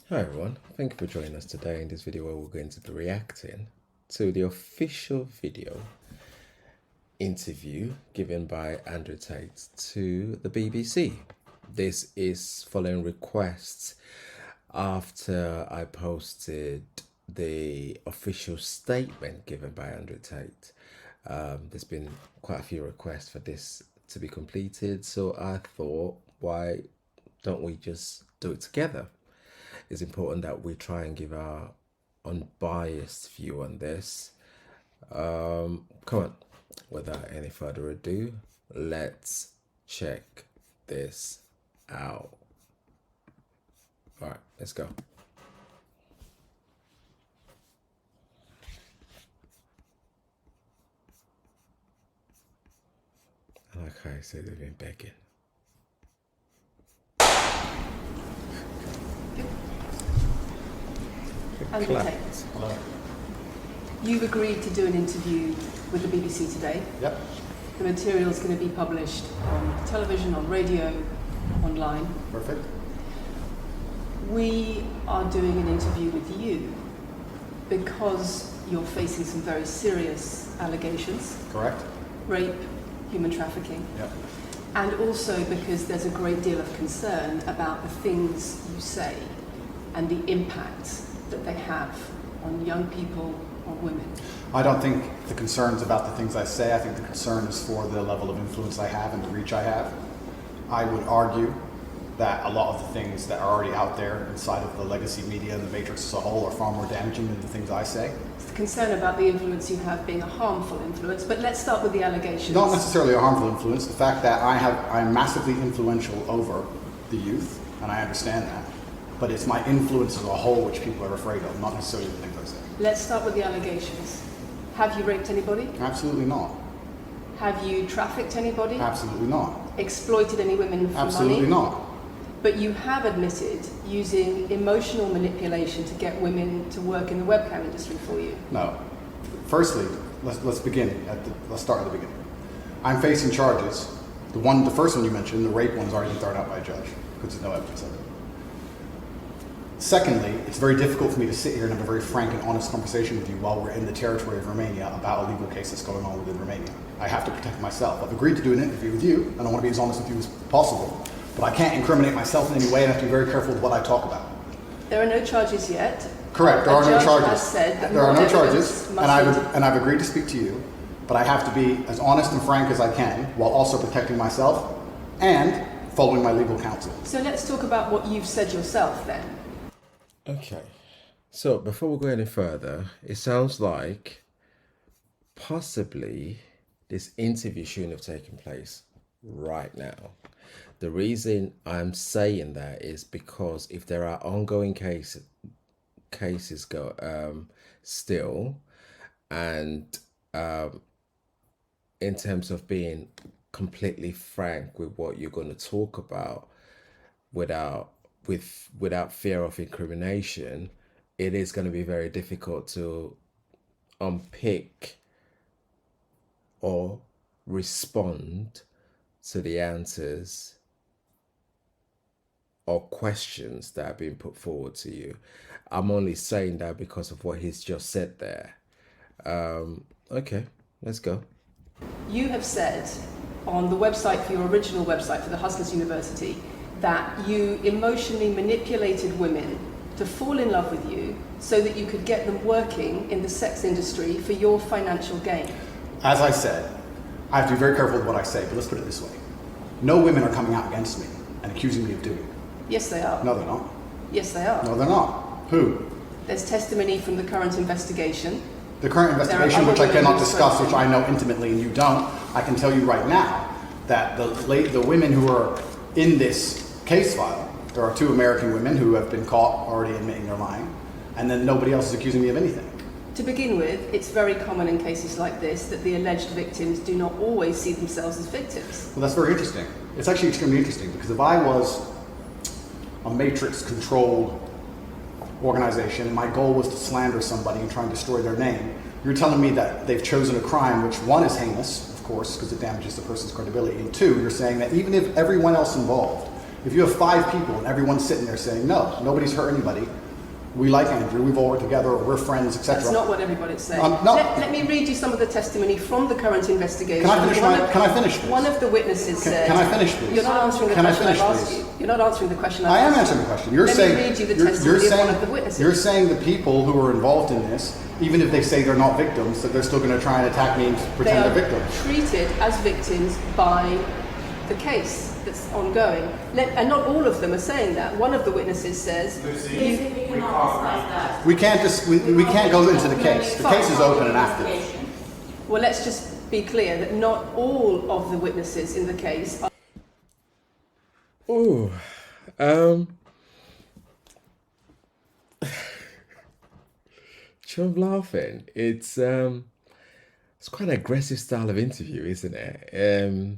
Hi everyone, thank you for joining us today. In this video where we're going to be reacting to the official video interview given by Andrew Tate to the BBC. This is following requests after I posted the official statement given by Andrew Tate. There's been quite a few requests for this to be completed, so I thought, why don't we just do it together? It's important that we try and give our unbiased view on this. Come on, without any further ado, let's check this out. All right, let's go. Like I said, they've been begging. Andrew Tate, Hello. you've agreed to do an interview with the BBC today. Yep. The material is going to be published on television, on radio, online. Perfect. We are doing an interview with you because you're facing some very serious allegations, Correct. rape, human trafficking, Yep. and also because there's a great deal of concern about the things you say and the impact that they have on young people, on women. I don't think the concern's about the things I say. I think the concern is for the level of influence I have and the reach I have. I would argue that a lot of the things that are already out there inside of the legacy media and the matrix as a whole are far more damaging than the things I say. It's the concern about the influence you have being a harmful influence, but let's start with the allegations. Not necessarily a harmful influence. The fact that I'm massively influential over the youth, and I understand that. But it's my influence as a whole which people are afraid of, not necessarily the things I say. Let's start with the allegations. Have you raped anybody? Absolutely not. Have you trafficked anybody? Absolutely not. Exploited any women for Absolutely money? not. But you have admitted using emotional manipulation to get women to work in the webcam industry for you. No. Firstly, let's begin let's start at the beginning. I'm facing charges. The first one you mentioned, the rape one's already been thrown out by a judge because there's no evidence of it. Secondly, it's very difficult for me to sit here and have a very frank and honest conversation with you while we're in the territory of Romania about a legal case that's going on within Romania. I have to protect myself. I've agreed to do an interview with you, and I want to be as honest with you as possible, but I can't incriminate myself in any way, and I have to be very careful with what I talk about. There are no charges yet. Correct, there are no A judge charges. has said that There are more no charges, evidence and must I've agreed to speak to you, but I have to be as honest and frank as I can while also protecting myself and following my legal counsel. So let's talk about what you've said yourself then. Okay, so before we go any further, it sounds like possibly this interview shouldn't have taken place right now. The reason I'm saying that is because if there are ongoing cases still, and in terms of being completely frank with what you're going to talk about without fear of incrimination, it is going to be very difficult to unpick or respond to the answers or questions that are being put forward to you. I'm only saying that because of what he's just said there. Okay, let's go. You have said on the website, for your original website for the Hustlers University, that you emotionally manipulated women to fall in love with you so that you could get them working in the sex industry for your financial gain. As I said, I have to be very careful with what I say, but let's put it this way. No women are coming out against me and accusing me of doing it. Yes, they are. No, they're not. Yes, they are. No, they're not. Who? There's testimony from the current investigation. The current investigation, other which I women cannot who've discuss, spoken. which I know intimately and you don't, I can tell you right now that the women who are in this case file, there are 2 American women who have been caught already admitting they're lying, and then nobody else is accusing me of anything. To begin with, it's very common in cases like this that the alleged victims do not always see themselves as victims. Well, that's very interesting. It's actually extremely interesting because if I was a matrix-controlled organization and my goal was to slander somebody and try and destroy their name, you're telling me that they've chosen a crime which, 1, is heinous, of course, because it damages the person's credibility, and 2, you're saying that even if everyone else involved If you have 5 people and everyone's sitting there saying, no, nobody's hurt anybody, we like Andrew, we've all worked together, we're friends, etc. That's not what everybody's saying. No. Let me read you some of the testimony from the current investigation. Can I finish this? One of the witnesses said... Can I finish, please? You're not answering the question I've asked you. You're not answering the question I've asked you. I am answering the question. Let me read you the testimony of one of the witnesses. You're saying the people who are involved in this, even if they say they're not victims, that they're still going to try and attack me and pretend they're victims. They are treated as victims by the case that's ongoing. And not all of them are saying that. One of the witnesses says... We can't go into the case. The case is open and active. Well, let's just be clear that not all of the witnesses in the case are... Oh, sure, I'm laughing. It's quite an aggressive style of interview, isn't it?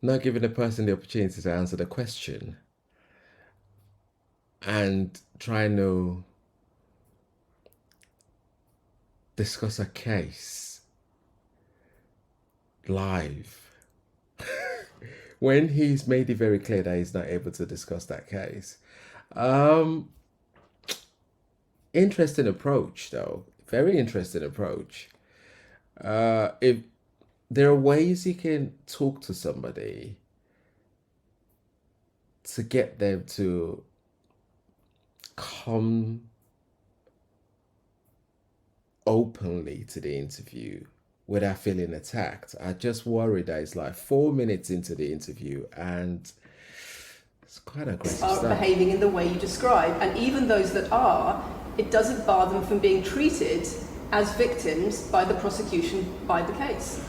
Not giving a person the opportunity to answer the question and trying to discuss a case live when he's made it very clear that he's not able to discuss that case. Interesting approach, though. Very interesting approach. If there are ways you can talk to somebody to get them to come openly to the interview without feeling attacked. I just worry that it's like 4 minutes into the interview and it's quite aggressive are stuff. Behaving in the way you describe. And even those that are, it doesn't bar them from being treated as victims by the prosecution, by the case.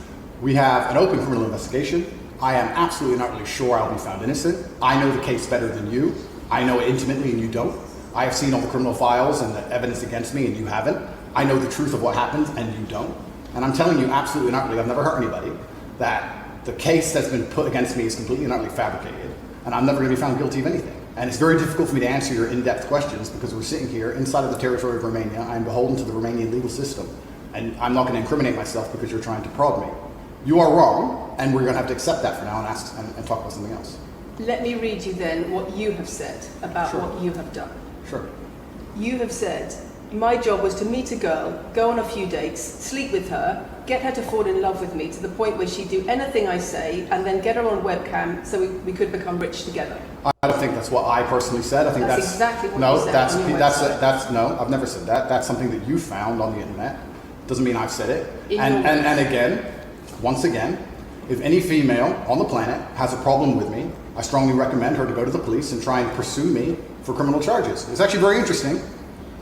We have an open criminal investigation. I am absolutely not really sure I'll be found innocent. I know the case better than you. I know it intimately and you don't. I have seen all the criminal files and the evidence against me and you haven't. I know the truth of what happened and you don't. And I'm telling you absolutely not really, I've never hurt anybody, that the case that's been put against me is completely and utterly fabricated. And I'm never going to be found guilty of anything. And it's very difficult for me to answer your in-depth questions because we're sitting here inside of the territory of Romania. I'm beholden to the Romanian legal system. And I'm not going to incriminate myself because you're trying to prod me. You are wrong, and we're going to have to accept that for now and ask and talk about something else. Let me read you then what you have said about Sure. what you have done. Sure. You have said, my job was to meet a girl, go on a few dates, sleep with her, get her to fall in love with me to the point where she'd do anything I say, and then get her on webcam so we could become rich together. I don't think that's what I personally said. I think that's exactly what no, you said that's on your that's website. that's no. I've never said that. That's something that you found on the internet. Doesn't mean I've said it. And again, once again, if any female on the planet has a problem with me, I strongly recommend her to go to the police and try and pursue me for criminal charges. It's actually very interesting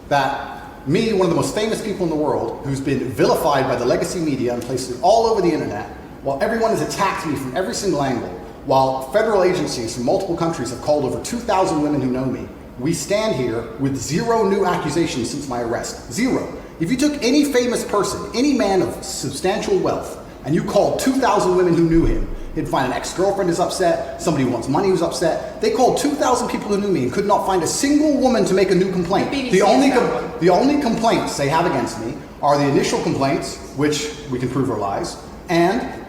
that me, one of the most famous people in the world, who's been vilified by the legacy media and places all over the internet, while everyone has attacked me from every single angle, while federal agencies from multiple countries have called over 2,000 women who know me, we stand here with 0 new accusations since my arrest. 0. If you took any famous person, any man of substantial wealth, and you called 2,000 women who knew him, he'd find an ex-girlfriend is upset, somebody who wants money who's upset. They called 2,000 people who knew me and could not find a single woman to make a new complaint. The only complaints they have against me are the initial complaints, which we can prove are lies, and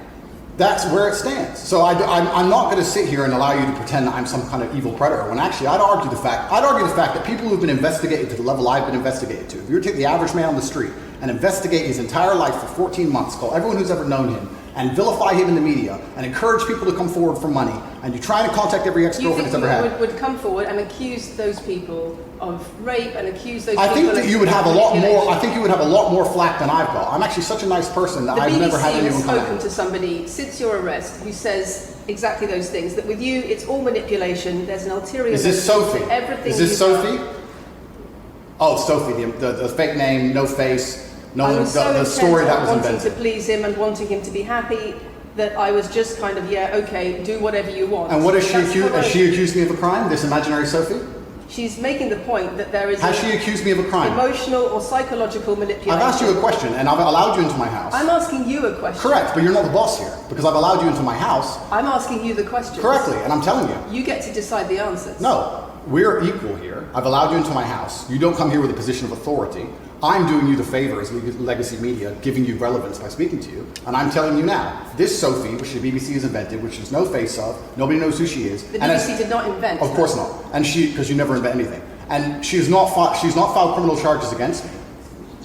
that's where it stands. So I'm not going to sit here and allow you to pretend that I'm some kind of evil predator, when actually I'd argue the fact that people who've been investigated to the level I've been investigated to, if you were to take the average man on the street and investigate his entire life for 14 months, call everyone who's ever known him, and vilify him in the media, and encourage people to come forward for money, and you try to contact every ex-girlfriend he's ever had. Would come forward and accuse those people of rape and accuse those people I think that you would have a lot more. manipulation. I think you would have a lot more flack than I've got. I'm actually such a nice person that I've never had anyone come The BBC has spoken at. to somebody since your arrest who says exactly those things. That with you, it's all manipulation. There's an ulterior. Is this motive Sophie? to everything. Is this you've Sophie? done. Oh, Sophie, the fake name, no face, no I was so the story intent that on was wanting invented. to please him and wanting him to be happy that I was just kind of, yeah, okay, do whatever you want. And what is she That's accused? what Has she accused me of a crime? This imaginary Sophie? She's making the point that there is Has she accused me of a crime? emotional or psychological manipulation. I've asked you a question and I've allowed you into my house. I'm asking you a question. Correct, but you're not the boss here because I've allowed you into my house I'm asking you the question. correctly, and I'm telling you. You get to decide the answers. No, we're equal here. I've allowed you into my house. You don't come here with a position of authority. I'm doing you the favor as Legacy Media, giving you relevance by speaking to you. And I'm telling you now, this Sophie, which the BBC has invented, which there's no face of, nobody knows who she is. The BBC did not invent. Of course not. And because you never invent anything. And she's not filed criminal charges against me.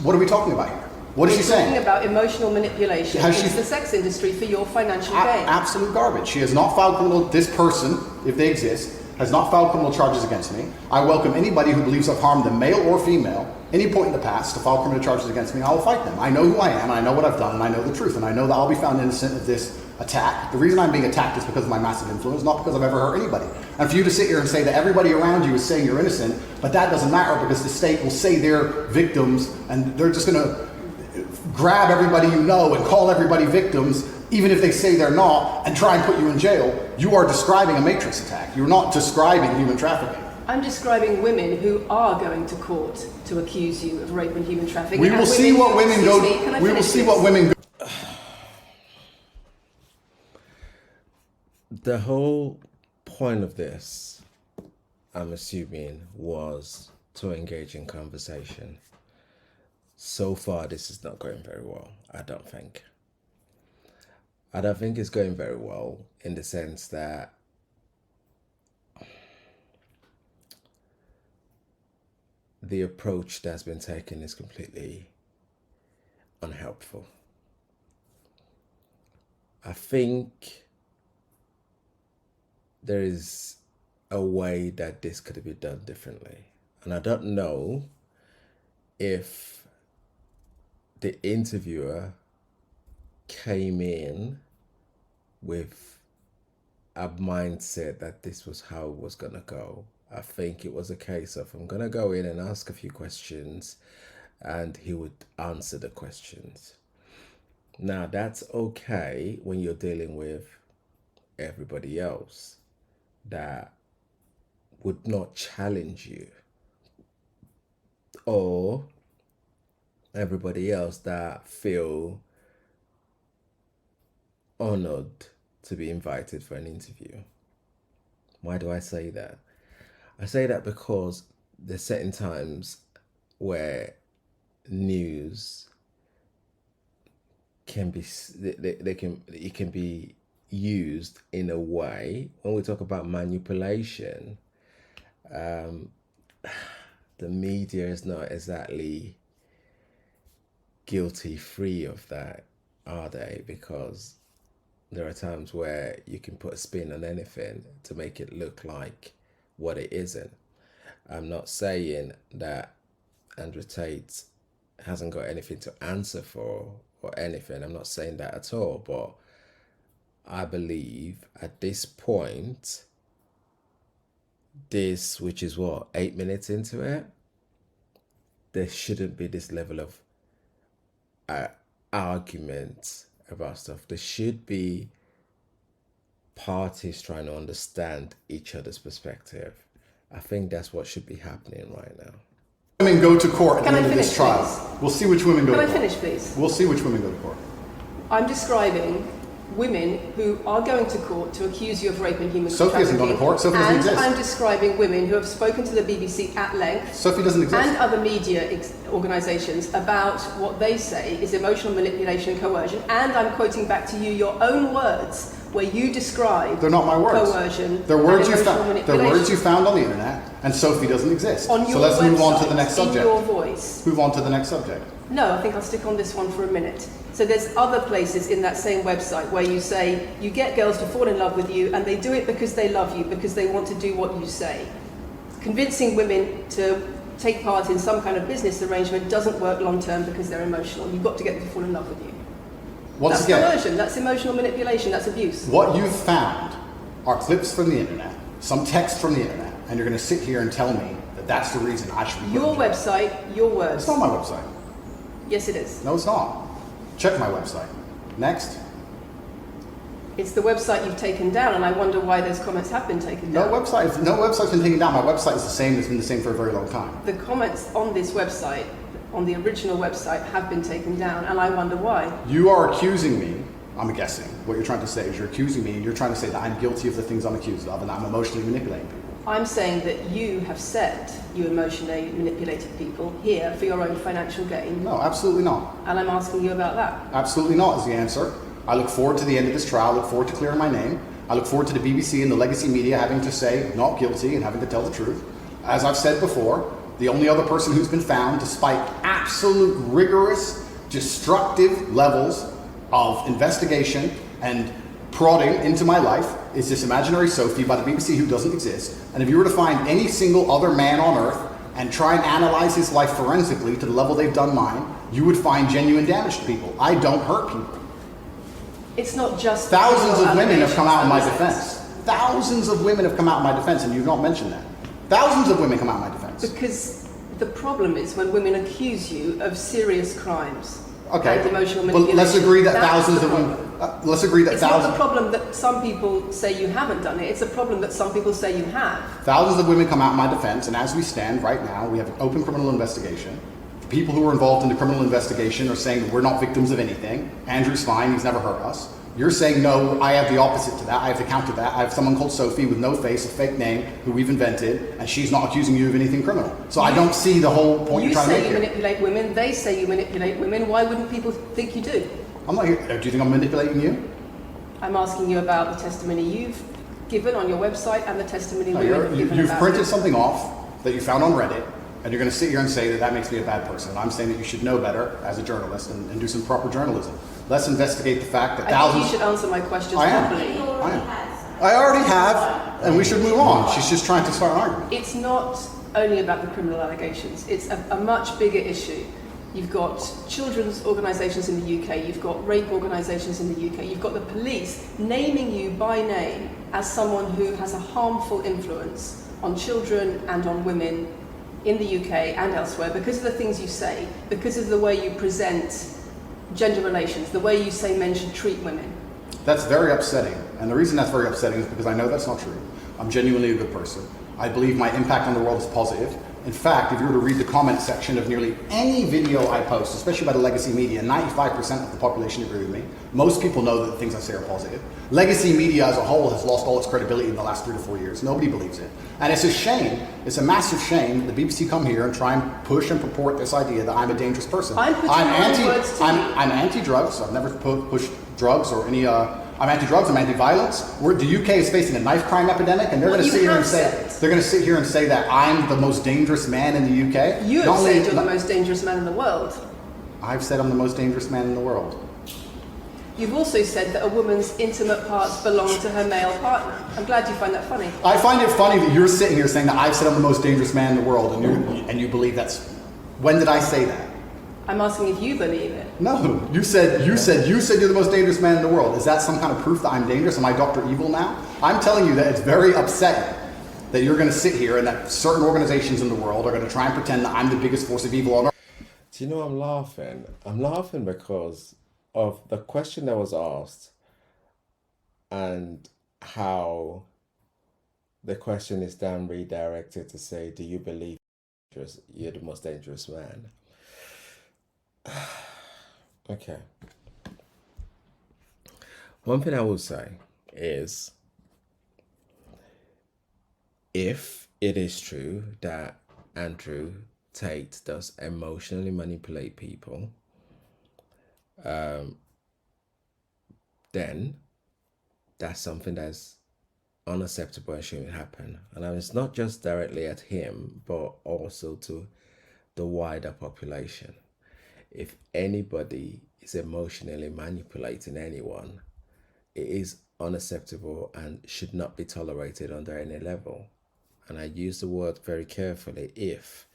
What are we talking about here? What is she saying? Talking about emotional manipulation into the sex industry for your financial gain. Absolute garbage. She has not filed criminal. This person, if they exist, has not filed criminal charges against me. I welcome anybody who believes I've harmed them, male or female, any point in the past, to file criminal charges against me. I will fight them. I know who I am, and I know what I've done, and I know the truth, and I know that I'll be found innocent of this attack. The reason I'm being attacked is because of my massive influence, not because I've ever hurt anybody. And for you to sit here and say that everybody around you is saying you're innocent, but that doesn't matter because the state will say they're victims, and they're just going to grab everybody you know and call everybody victims, even if they say they're not, and try and put you in jail. You are describing a matrix attack. You're not describing human trafficking. I'm describing women who are going to court to accuse you of rape and human trafficking. We will see what women go. We will see what women go. The whole point of this, I'm assuming, was to engage in conversation. So far, this is not going very well, I don't think. I don't think it's going very well in the sense that the approach that's been taken is completely unhelpful. I think there is a way that this could have been done differently. And I don't know if the interviewer came in with a mindset that this was how it was going to go. I think it was a case of, I'm going to go in and ask a few questions and he would answer the questions. Now, that's okay when you're dealing with everybody else that would not challenge you, or everybody else that feel honored to be invited for an interview. Why do I say that? I say that because there's certain times where news can be, it can be used in a way, when we talk about manipulation, the media is not exactly guilty free of that, are they? Because there are times where you can put a spin on anything to make it look like what it isn't. I'm not saying that Andrew Tate hasn't got anything to answer for or anything. I'm not saying that at all, but I believe at this point, this, which is what, 8 minutes into it, there shouldn't be this level of argument about stuff. There should be parties trying to understand each other's perspective. I think that's what should be happening right now. Women go to court at the end of this trial. Please? We'll see which women go to court. Can I finish, please? We'll see which women go to court. I'm describing women who are going to court to accuse you of rape and human Sophie trafficking. hasn't gone to court. Sophie doesn't exist. And I'm describing women who have spoken to the BBC at length. Sophie doesn't exist. And other media organisations about what they say is emotional manipulation and coercion. And I'm quoting back to you your own words where you describe They're not my words. Coercion. They're words you found. They're words you found on the internet, and Sophie doesn't exist. On your so let's website, move on to the next subject. In your voice. Move on to the next subject. No, I think I'll stick on this one for a minute. So there's other places in that same website where you say you get girls to fall in love with you and they do it because they love you, because they want to do what you say. Convincing women to take part in some kind of business arrangement doesn't work long term because they're emotional. You've got to get them to fall in love with you. That's coercion, that's emotional manipulation, that's abuse. What you've found are clips from the internet, some text from the internet, and you're going to sit here and tell me that that's the reason I should be your website, your words. It's not my website. Yes, it is. No, it's not. Check my website. Next. It's the website you've taken down, and I wonder why those comments have been taken down. No website's been taken down. My website is the same. It's been the same for a very long time. The comments on this website, on the original website, have been taken down, and I wonder why. You are accusing me, I'm guessing, what you're trying to say is you're accusing me, and you're trying to say that I'm guilty of the things I'm accused of, and that I'm emotionally manipulating people. I'm saying that you have said you emotionally manipulated people here for your own financial gain. No, absolutely not. And I'm asking you about that. Absolutely not is the answer. I look forward to the end of this trial. I look forward to clearing my name. I look forward to the BBC and the legacy media having to say not guilty and having to tell the truth. As I've said before, the only other person who's been found, despite absolute rigorous, destructive levels of investigation and prodding into my life, is this imaginary Sophie by the BBC who doesn't exist. And if you were to find any single other man on earth and try and analyze his life forensically to the level they've done mine, you would find genuine damage to people. I don't hurt people. It's not just Thousands of women have come out in my allegations. defense. Thousands of women have come out in my defense, and you've not mentioned that. Thousands of women come out in my defense. Because the problem is when women accuse you of serious crimes Okay, and emotional but manipulation. let's agree that that's thousands the of women. problem. Let's agree that It's not the thousands. problem that some people say you haven't done it. It's a problem that some people say you have. Thousands of women come out in my defense, and as we stand right now, we have an open criminal investigation. The people who are involved in the criminal investigation are saying that we're not victims of anything. Andrew's fine, he's never hurt us. You're saying, no, I have the opposite to that. I have the counter to that. I have someone called Sophie with no face, a fake name, who we've invented, and she's not accusing you of anything criminal. So I don't see the whole point You you're trying to say make you here. manipulate women, they say you manipulate women. Why wouldn't people think you do? I'm not here. Do you think I'm manipulating you? I'm asking you about the testimony you've given on your website and the testimony No, women have given you've about printed you. something off that you found on Reddit, and you're going to sit here and say that that makes me a bad person. I'm saying that you should know better as a journalist and do some proper journalism. Let's investigate the fact that I think thousands. you should answer my questions I am. properly. I am. I already have, and we should move on. She's just trying to start an argument. It's not only about the criminal allegations. It's a much bigger issue. You've got children's organisations in the UK, you've got rape organisations in the UK, you've got the police naming you by name as someone who has a harmful influence on children and on women in the UK and elsewhere because of the things you say, because of the way you present gender relations, the way you say men should treat women. That's very upsetting. And the reason that's very upsetting is because I know that's not true. I'm genuinely a good person. I believe my impact on the world is positive. In fact, if you were to read the comment section of nearly any video I post, especially by the legacy media, 95% of the population agree with me. Most people know that the things I say are positive. Legacy media as a whole has lost all its credibility in the last 3 to 4 years. Nobody believes it. And it's a shame, it's a massive shame that the BBC come here and try and push and purport this idea that I'm a dangerous person. I'm putting my own words to you. I'm anti-drugs. I've never pushed drugs or any. I'm anti-drugs. I'm anti-violence. The UK is facing a knife crime epidemic, and they're going to sit here and say that I'm the most dangerous man in the UK. You have said you're the most dangerous man in the world. I've said I'm the most dangerous man in the world. You've also said that a woman's intimate parts belong to her male partner. I'm glad you find that funny. I find it funny that you're sitting here saying that I've said I'm the most dangerous man in the world, and you believe that's. When did I say that? I'm asking if you believe it. No, you said you're the most dangerous man in the world. Is that some kind of proof that I'm dangerous? Am I Dr. Evil now? I'm telling you that it's very upsetting that you're going to sit here and that certain organizations in the world are going to try and pretend that I'm the biggest force of evil on earth. Do you know I'm laughing? I'm laughing because of the question that was asked and how the question is then redirected to say, do you believe you're the most dangerous man? Okay. One thing I will say is, if it is true that Andrew Tate does emotionally manipulate people, then that's something that's unacceptable and shouldn't happen. And it's not just directly at him, but also to the wider population. If anybody is emotionally manipulating anyone, it is unacceptable and should not be tolerated under any level. And I use the word very carefully, if,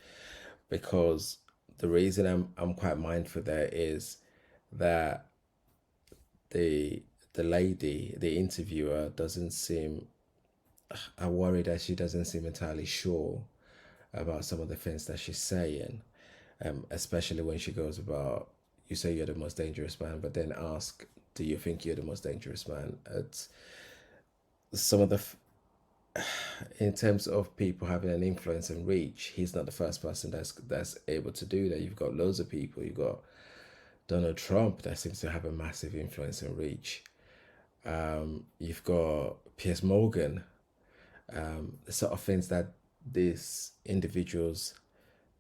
because the reason I'm quite mindful there is that the lady, the interviewer, doesn't seem, I worry that she doesn't seem entirely sure about some of the things that she's saying, especially when she goes about, you say you're the most dangerous man, but then ask, do you think you're the most dangerous man? It's some of the, in terms of people having an influence and reach, he's not the first person that's able to do that. You've got loads of people. You've got Donald Trump that seems to have a massive influence and reach. You've got Piers Morgan, the sort of things that these individuals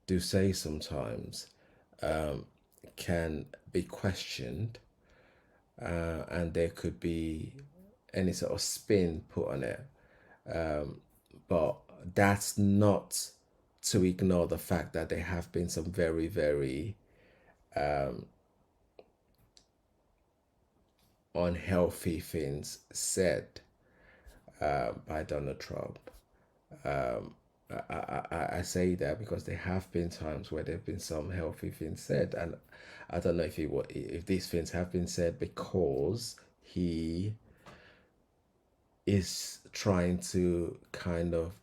do say sometimes can be questioned, and there could be any sort of spin put on it. But that's not to ignore the fact that there have been some very, very unhealthy things said by Donald Trump. I say that because there have been times where there have been some healthy things said, and I don't know if these things have been said because he is trying to kind of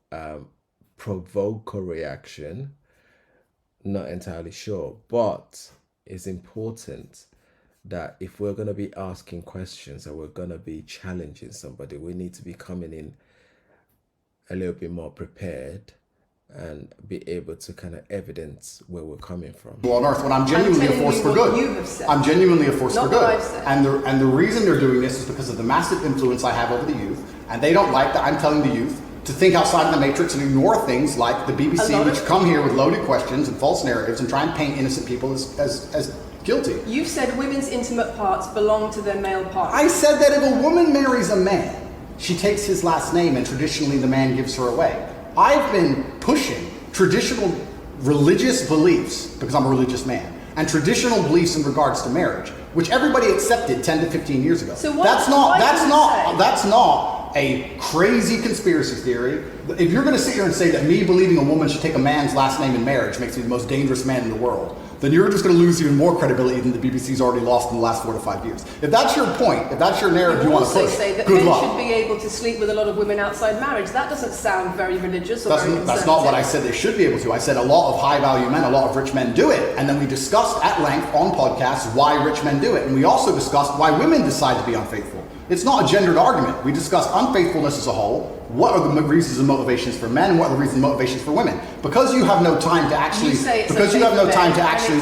provoke a reaction. Not entirely sure, but it's important that if we're going to be asking questions and we're going to be challenging somebody, we need to be coming in a little bit more prepared and be able to kind of evidence where we're coming from. Well, on earth, when I'm genuinely a force for good. You have said. I'm genuinely a force Not for good. what I've said. And the reason they're doing this is because of the massive influence I have over the youth, and they don't like that I'm telling the youth to think outside of the matrix and ignore things like the BBC, which come here with loaded questions and false narratives and try and paint innocent people as guilty. You've said women's intimate parts belong to their male partner. I said that if a woman marries a man, she takes his last name and traditionally the man gives her away. I've been pushing traditional religious beliefs, because I'm a religious man, and traditional beliefs in regards to marriage, which everybody accepted 10 to 15 years ago. So that's not a crazy conspiracy theory. If you're going to sit here and say that me believing a woman should take a man's last name in marriage makes me the most dangerous man in the world, then you're just going to lose even more credibility than the BBC's already lost in the last 4 to 5 years. If that's your point, if that's your narrative you want to push, also say that good men luck. should be able to sleep with a lot of women outside marriage. That doesn't sound very religious or very conservative. That's not what I said they should be able to. I said a lot of high-value men, a lot of rich men do it. And then we discussed at length on podcasts why rich men do it. And we also discussed why women decide to be unfaithful. It's not a gendered argument. We discussed unfaithfulness as a whole. What are the reasons and motivations for men, and what are the reasons and motivations for women? Because you have no time to actually,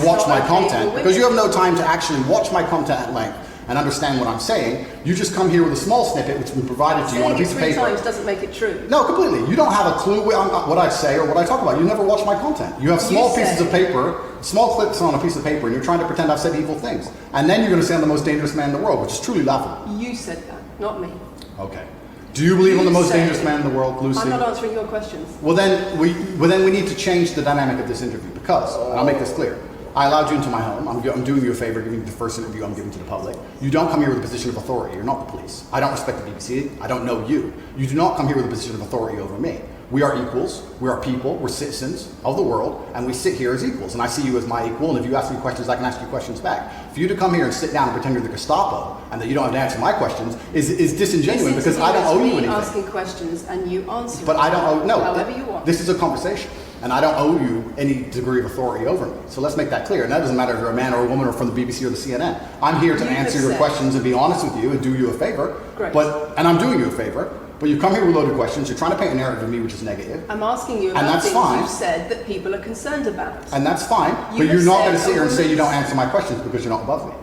watch my content, because you have no time to actually watch my content at length and understand what I'm saying, you just come here with a small snippet which we provided to you on a piece of paper. Saying it 3 times doesn't make it true. No, completely. You don't have a clue what I say or what I talk about. You never watch my content. You have small pieces of paper, small clips on a piece of paper, and you're trying to pretend I've said evil things. And then you're going to say I'm the most dangerous man in the world, which is truly laughable. You said that, not me. Okay. Do you believe I'm the most dangerous man in the world, Lucy? I'm not answering your questions. Well, then we need to change the dynamic of this interview because, and I'll make this clear, I allowed you into my home. I'm doing you a favor, giving you the first interview I'm giving to the public. You don't come here with a position of authority. You're not the police. I don't respect the BBC. I don't know you. You do not come here with a position of authority over me. We are equals. We are people. We're citizens of the world, and we sit here as equals. And I see you as my equal, and if you ask me questions, I can ask you questions back. For you to come here and sit down and pretend you're the Gestapo and that you don't have to answer my questions is disingenuous because I don't owe you anything. Asking questions and you answer. But I don't owe, no, however you want. This is a conversation. And I don't owe you any degree of authority over me. So let's make that clear. And that doesn't matter if you're a man or a woman or from the BBC or the CNN. I'm here to answer your questions and be honest with you and do you a favor. Great. And I'm doing you a favor. But you come here with loaded questions. You're trying to paint a narrative of me which is negative. I'm asking you about things you've said that people are concerned about. And that's fine. But you're not going to sit here and say you don't answer my questions because you're not above me.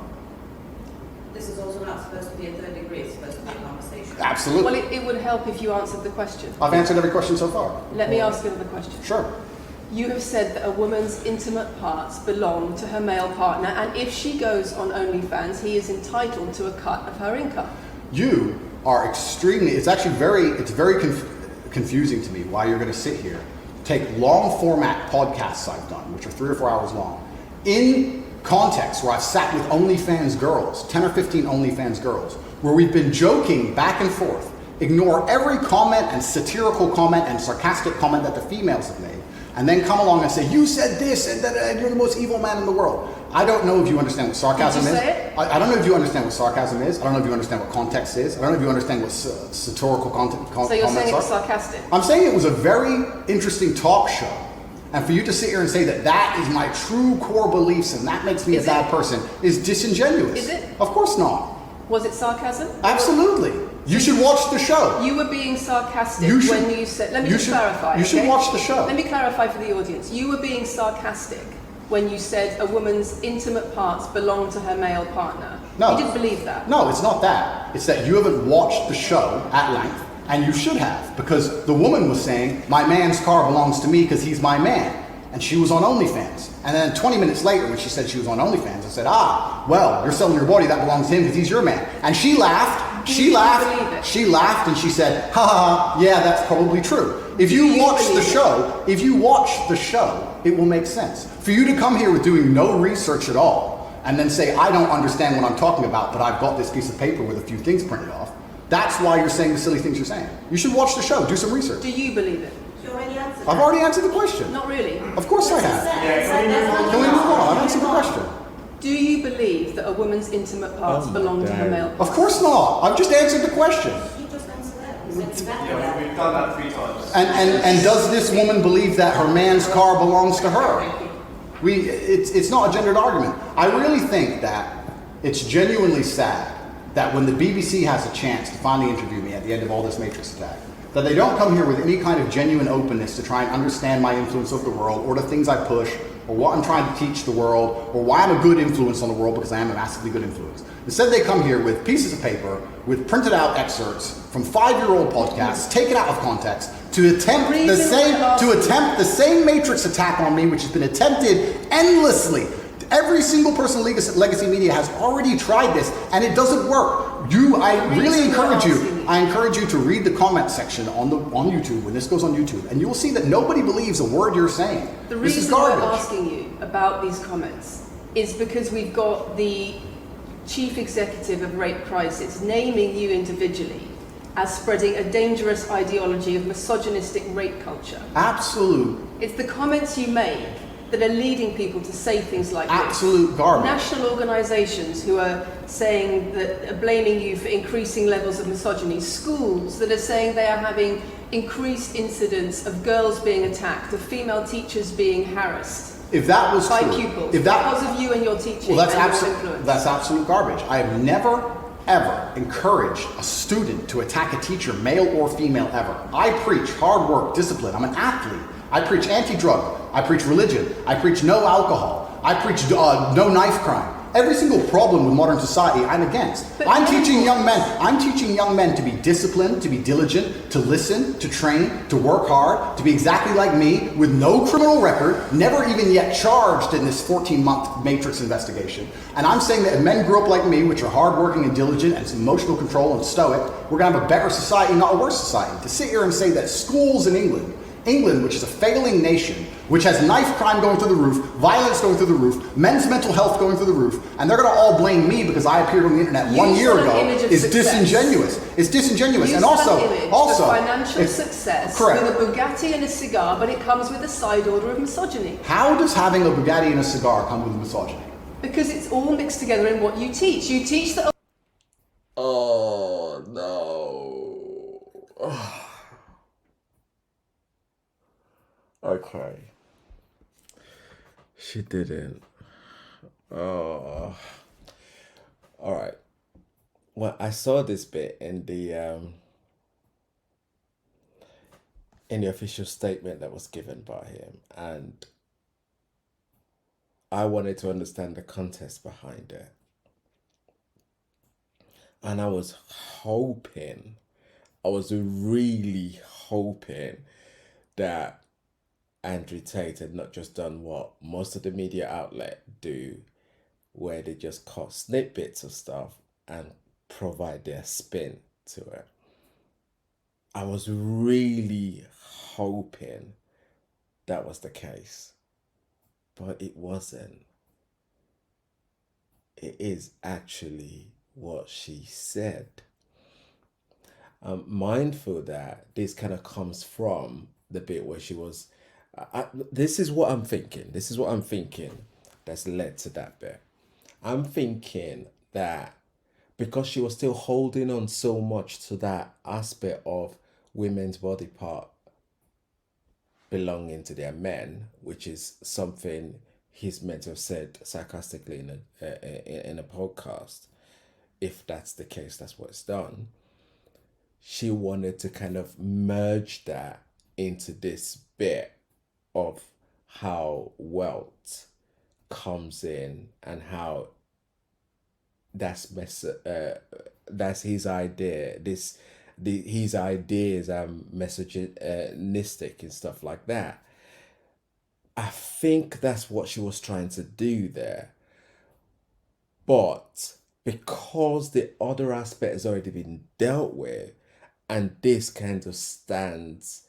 This is also not supposed to be a third degree. It's supposed to be a conversation. Absolutely. Well, it would help if you answered the question. I've answered every question so far. Let me ask you another question. Sure. You have said that a woman's intimate parts belong to her male partner, and if she goes on OnlyFans, he is entitled to a cut of her income. You are extremely, it's very confusing to me why you're going to sit here, take long format podcasts I've done, which are 3 or 4 hours long, in context where I've sat with OnlyFans girls, 10 or 15 OnlyFans girls, where we've been joking back and forth, ignore every comment and satirical comment and sarcastic comment that the females have made, and then come along and say, you said this, and you're the most evil man in the world. I don't know if you understand what sarcasm is. Did you say it? I don't know if you understand what sarcasm is. I don't know if you understand what context is. I don't know if you understand what satirical comments are. So you're saying it was sarcastic? I'm saying it was a very interesting talk show. And for you to sit here and say that that is my true core beliefs and that makes me a bad person is disingenuous. Is it? Of course not. Was it sarcasm? Absolutely. You should watch the show. You were being sarcastic when you said... Let me just clarify. You should watch the show. Let me clarify for the audience. You were being sarcastic when you said a woman's intimate parts belong to her male partner. No. You didn't believe that. No, it's not that. It's that you haven't watched the show at length. And you should have, because the woman was saying, my man's car belongs to me because he's my man. And she was on OnlyFans. And then 20 minutes later, when she said she was on OnlyFans, I said, well, you're selling your body, that belongs to him because he's your man. And she laughed, she laughed, and she said, yeah, that's probably true. If you watch the show, it will make sense. For you to come here with doing no research at all, and then say, I don't understand what I'm talking about, but I've got this piece of paper with a few things printed off, that's why you're saying the silly things you're saying. You should watch the show, do some research. Do you believe it? You already answered I've already answered the question. Not really. Of course I have. Can we move on? I've answered the question. Do you believe that a woman's intimate parts belong to her male? Of course not. I've just answered the question. You just answered that. You said exactly that. We've done that 3 times. And does this woman believe that her man's car belongs to her? It's not a gendered argument. I really think that it's genuinely sad that when the BBC has a chance to finally interview me at the end of all this Matrix attack, that they don't come here with any kind of genuine openness to try and understand my influence over the world, or the things I push, or what I'm trying to teach the world, or why I'm a good influence on the world, because I am a massively good influence. Instead, they come here with pieces of paper, with printed out excerpts from 5-year-old podcasts, taken out of context, to attempt the same Matrix attack on me, which has been attempted endlessly. Every single person in Legacy Media has already tried this, and it doesn't work. I really encourage you to read the comment section on YouTube when this goes on YouTube, and you will see that nobody believes a word you're saying. The This is reason we're garbage. asking you about these comments is because we've got the chief executive of Rape Crisis naming you individually as spreading a dangerous ideology of misogynistic rape culture. Absolute It's the comments you make that are leading people to say things like this. Absolute garbage. National organisations who are saying that, are blaming you for increasing levels of misogyny. Schools that are saying they are having increased incidents of girls being attacked, of female teachers being harassed If that was by true, pupils if that, because of you and your teaching well, that's and your absolute, influence. that's absolute garbage. I have never, ever encouraged a student to attack a teacher, male or female, ever. I preach hard work, discipline. I'm an athlete. I preach anti-drug. I preach religion. I preach no alcohol. I preach no knife crime. Every single problem with modern society, I'm against. But I'm teaching young men to be disciplined, to be diligent, to listen, to train, to work hard, to be exactly like me, with no criminal record, never even yet charged in this 14-month Matrix investigation. And I'm saying that if men grew up like me, which are hardworking and diligent and some emotional control and stoic, we're going to have a better society, not a worse society. To sit here and say that schools in England, which is a failing nation, which has knife crime going through the roof, violence going through the roof, men's mental health going through the roof, and they're going to all blame me because I appeared on the internet 1 year ago, is disingenuous. It's disingenuous. You And sell also, an image of financial success correct. with a Bugatti and a cigar, but it comes with a side order of misogyny. How does having a Bugatti and a cigar come with misogyny? Because it's all mixed together in what you teach. You teach that. Oh no. Okay. She didn't. Oh. All right. Well, I saw this bit in the official statement that was given by him, and I wanted to understand the context behind it. And I was really hoping that Andrew Tate had not just done what most of the media outlet do, where they just cut snippets of stuff and provide their spin to it. I was really hoping that was the case, but it wasn't. It is actually what she said. I'm mindful that this kind of comes from the bit where she was, this is what I'm thinking. This is what I'm thinking that's led to that bit. I'm thinking that because she was still holding on so much to that aspect of women's body part belonging to their men, which is something he's meant to have said sarcastically in a podcast. If that's the case, that's what's done. She wanted to kind of merge that into this bit of how wealth comes in and how that's his idea. This, his ideas are misogynistic and stuff like that. I think that's what she was trying to do there. But because the other aspect has already been dealt with, and this kind of stands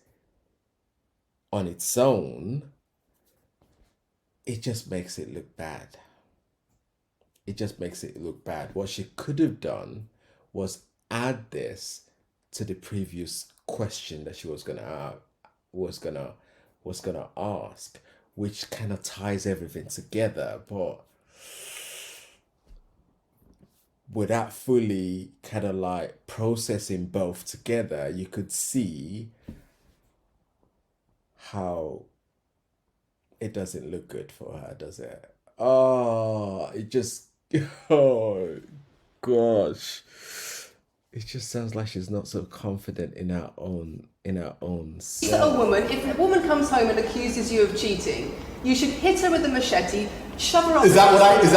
on its own, it just makes it look bad. It just makes it look bad. What she could have done was add this to the previous question that she was gonna ask, which kind of ties everything together, but without fully kind of like processing both together, you could see how it doesn't look good for her, does it? Oh, it just, oh gosh. It just sounds like she's not so confident in her own self. A woman, if a woman comes home and accuses you of cheating, you should hit her with a machete, shove her off. Is that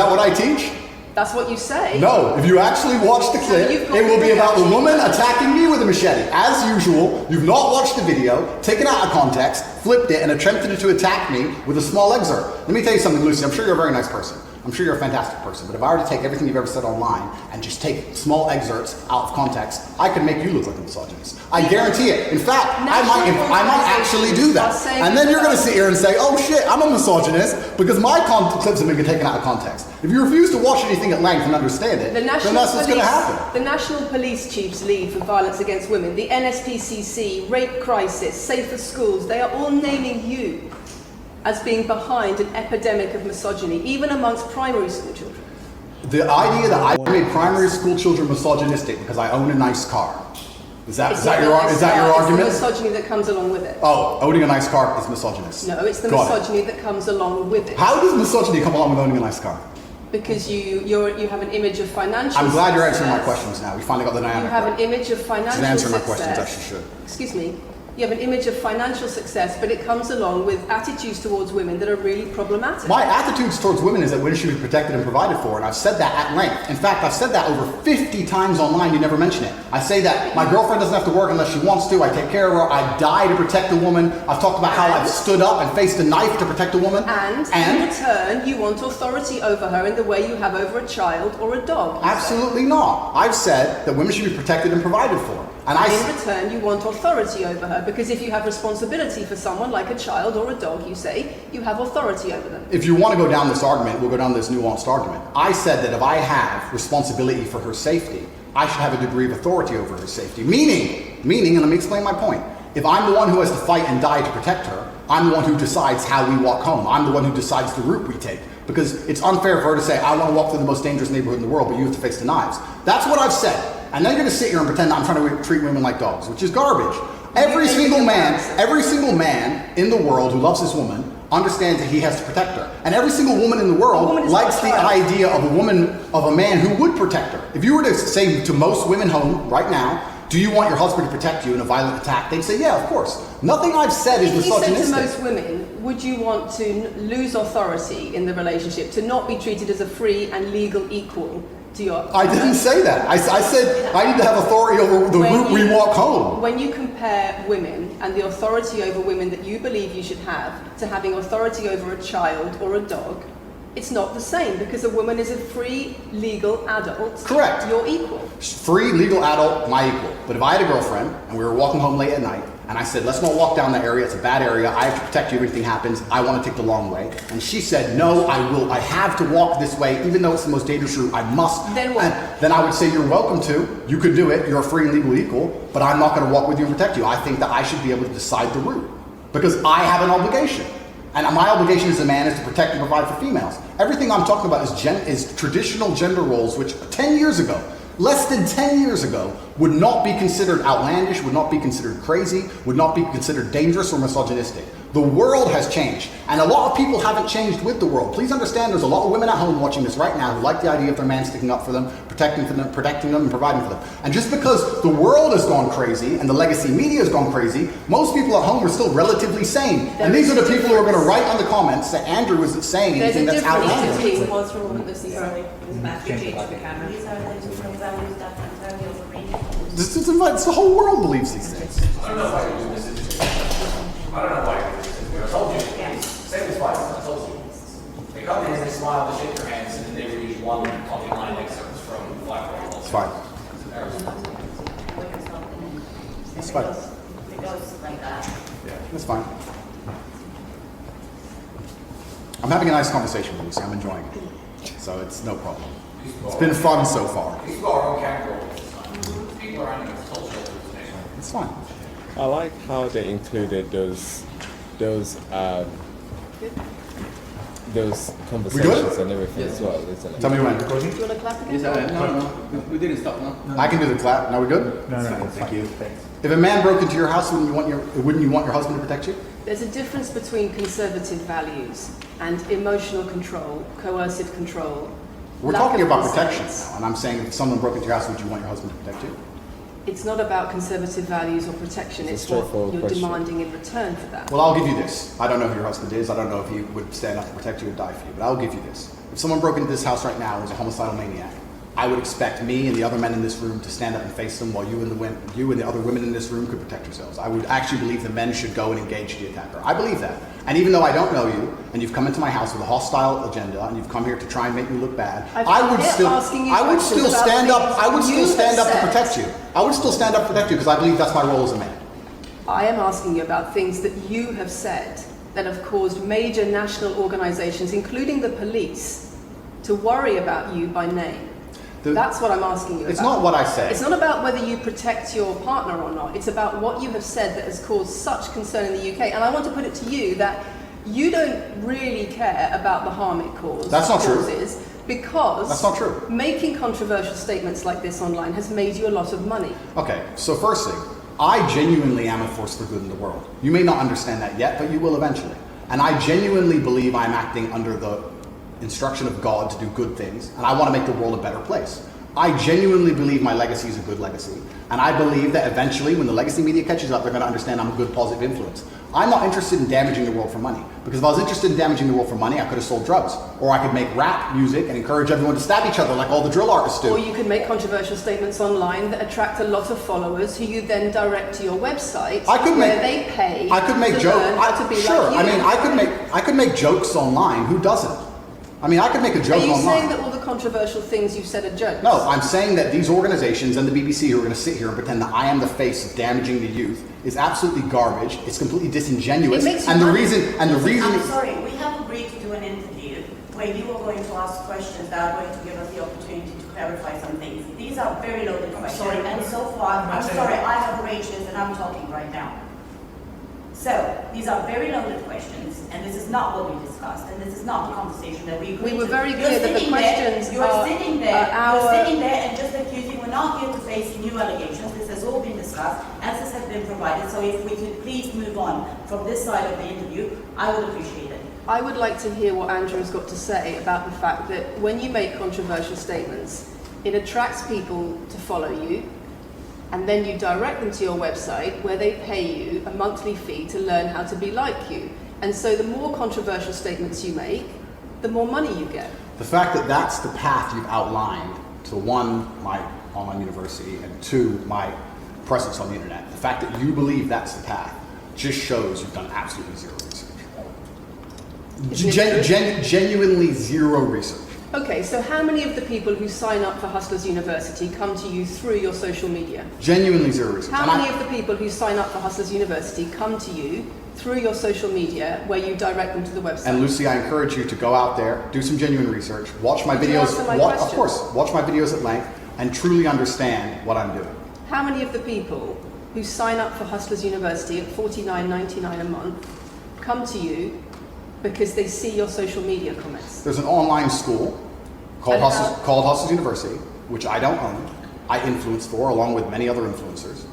what I teach? That's what you say. No, if you actually watch the clip, it will be about the woman attacking me with a machete. As usual, you've not watched the video, taken it out of context, flipped it, and attempted to attack me with a small excerpt. Let me tell you something, Lucy. I'm sure you're a very nice person. I'm sure you're a fantastic person. But if I were to take everything you've ever said online and just take small excerpts out of context, I could make you look like a misogynist. I guarantee it. In fact, I might actually do that. And then you're going to sit here and say, oh shit, I'm a misogynist because my clips have been taken out of context. If you refuse to watch anything at length and understand it, then that's what's going to happen. The National Police Chief's League for Violence Against Women, the NSPCC, Rape Crisis, Safer Schools, they are all naming you as being behind an epidemic of misogyny, even amongst primary school children. The idea that I made primary school children misogynistic because I own a nice car. Is that your argument? It's the misogyny that comes along with it. Oh, owning a nice car is misogynist. No, it's the misogyny that comes along with it. How does misogyny come along with owning a nice car? Because you have an image of financial I'm glad you're answering my success. questions now. We finally got the dynamic. You have an image of financial She's answering my success. questions, as she should. Excuse me. You have an image of financial success, but it comes along with attitudes towards women that are really problematic. My attitudes towards women is that women should be protected and provided for, and I've said that at length. In fact, I've said that over 50 times online, you never mention it. I say that my girlfriend doesn't have to work unless she wants to, I take care of her, I die to protect a woman. I've talked about how I've stood up and faced a knife to protect a woman. And in return, you want authority over her in the way you have over a child or a dog. Absolutely not. I've said that women should be protected and provided for. And in return, you want authority over her, because if you have responsibility for someone like a child or a dog, you say, you have authority over them. If you want to go down this argument, we'll go down this nuanced argument. I said that if I have responsibility for her safety, I should have a degree of authority over her safety. Meaning, and let me explain my point. If I'm the one who has to fight and die to protect her, I'm the one who decides how we walk home. I'm the one who decides the route we take. Because it's unfair for her to say, I want to walk through the most dangerous neighborhood in the world, but you have to face the knives. That's what I've said. And then you're going to sit here and pretend I'm trying to treat women like dogs, which is garbage. Every single man in the world who loves his woman understands that he has to protect her. And every single woman in the world likes the idea of a man who would protect her. If you were to say to most women home right now, do you want your husband to protect you in a violent attack? They'd say, yeah, of course. Nothing I've said is misogynistic. You said to most women, would you want to lose authority in the relationship, to not be treated as a free and legal equal to your... I didn't say that. I said I need to have authority over the route we walk home. When you compare women and the authority over women that you believe you should have to having authority over a child or a dog, it's not the same, because a woman is a free, legal adult. Correct. You're equal. Free, legal adult, my equal. But if I had a girlfriend and we were walking home late at night and I said, let's not walk down that area, it's a bad area, I have to protect you if anything happens, I want to take the long way. And she said, no, I have to walk this way, even though it's the most dangerous route, I must. Then what? And then I would say, you're welcome to, you could do it, you're a free and legal equal, but I'm not going to walk with you and protect you. I think that I should be able to decide the route, because I have an obligation. And my obligation as a man is to protect and provide for females. Everything I'm talking about is traditional gender roles, which 10 years ago, less than 10 years ago, would not be considered outlandish, would not be considered crazy, would not be considered dangerous or misogynistic. The world has changed, and a lot of people haven't changed with the world. Please understand, there's a lot of women at home watching this right now who like the idea of their man sticking up for them, protecting them, and providing for them. And just because the world has gone crazy and the legacy media has gone crazy, most people at home are still relatively sane. And these are the people who are going to write on the comments that Andrew isn't saying anything that's outlandish. What's wrong with the battery change the camera? This is it's the whole world believes these things. I don't know why you're doing this interview. I don't know why you're doing this interview. I told you. Same as twice. I told you. They come in, they smile, they shake their hands, and then they read one online excerpt from Black Wall. It's fine. It's fine. It goes like that. That's fine. I'm having a nice conversation with Lucy. I'm enjoying it. So it's no problem. It's been fun so far. These people are our own camera all this time. People are animals, told you today. It's fine. I like how they included those conversations and everything as well, isn't it? Tell me when. Do you want to clap again? Yes, no, we didn't stop, no? I can do the clap. Now we're good? No. Thank you. If a man broke into your house, wouldn't you want your husband to protect you? There's a difference between conservative values and emotional control, coercive control. We're lack talking of about consent. protection now, and I'm saying if someone broke into your house, would you want your husband to protect you? It's not about conservative values or protection, It's it's a what straightforward you're question. demanding in return for that. Well, I'll give you this. I don't know who your husband is. I don't know if he would stand up to protect you or die for you, but I'll give you this. If someone broke into this house right now and was a homicidal maniac, I would expect me and the other men in this room to stand up and face them while you and the other women in this room could protect yourselves. I would actually believe the men should go and engage the attacker. I believe that. And even though I don't know you, and you've come into my house with a hostile agenda, and you've come here to try and make me look bad, I would still stand up. I would still stand up to protect you. I would still stand up to protect you because I believe that's my role as a man. I am asking you about things that you have said that have caused major national organizations, including the police, to worry about you by name. That's what I'm asking you about. It's not what I say. It's not about whether you protect your partner or not. It's about what you have said that has caused such concern in the UK. And I want to put it to you that you don't really care about the harm it causes. That's not true. Because That's not true. making controversial statements like this online has made you a lot of money. Okay, so first thing, I genuinely am a force for good in the world. You may not understand that yet, but you will eventually. And I genuinely believe I'm acting under the instruction of God to do good things, and I want to make the world a better place. I genuinely believe my legacy is a good legacy, and I believe that eventually, when the legacy media catches up, they're going to understand I'm a good, positive influence. I'm not interested in damaging the world for money, because if I was interested in damaging the world for money, I could have sold drugs, or I could make rap music and encourage everyone to stab each other like all the drill artists do. Or you can make controversial statements online that attract a lot of followers who you then direct to your website where they pay I could make to jokes. learn how to be Sure, like you. I mean, I could make jokes online. Who doesn't? I mean, I could make a joke Are you online. saying that all the controversial things you've said are jokes? No, I'm saying that these organizations and the BBC who are going to sit here and pretend that I am the face of damaging the youth is absolutely garbage. It's completely disingenuous. It makes you and the money. reason I'm sorry, we have agreed to do an interview where you are going to ask questions that are going to give us the opportunity to clarify some things. These are very loaded questions. sorry. And so far, I'm sorry, I have arranged this and I'm talking right now. So, these are very loaded questions, and this is not what we discussed, and this is not the conversation that we agreed to. We were very You're clear that the sitting there- questions You're are- sitting there, are you're our- sitting there and just accusing, we're not here to face new allegations, this has all been discussed, answers have been provided, so if we could please move on from this side of the interview, I would appreciate it. I would like to hear what Andrew's got to say about the fact that when you make controversial statements, it attracts people to follow you, and then you direct them to your website where they pay you a monthly fee to learn how to be like you. And so the more controversial statements you make, the more money you get. The fact that that's the path you've outlined to one, my online university, and two, my presence on the internet, the fact that you believe that's the path just shows you've done absolutely zero research. Genuinely zero research. Okay, so how many of the people who sign up for Hustlers University come to you through your social media? Genuinely zero research. How And many of the people who sign up for Hustlers University come to you through your social media where you direct them to the website? And Lucy, I encourage you to go out there, do some genuine research, watch my Could you videos, answer my of question? course, watch my videos at length, and truly understand what I'm doing. How many of the people who sign up for Hustlers University at $49.99 a month come to you because they see your social media comments? There's an online school called And Hustlers University, which I don't own. I influence for, along with many other influencers,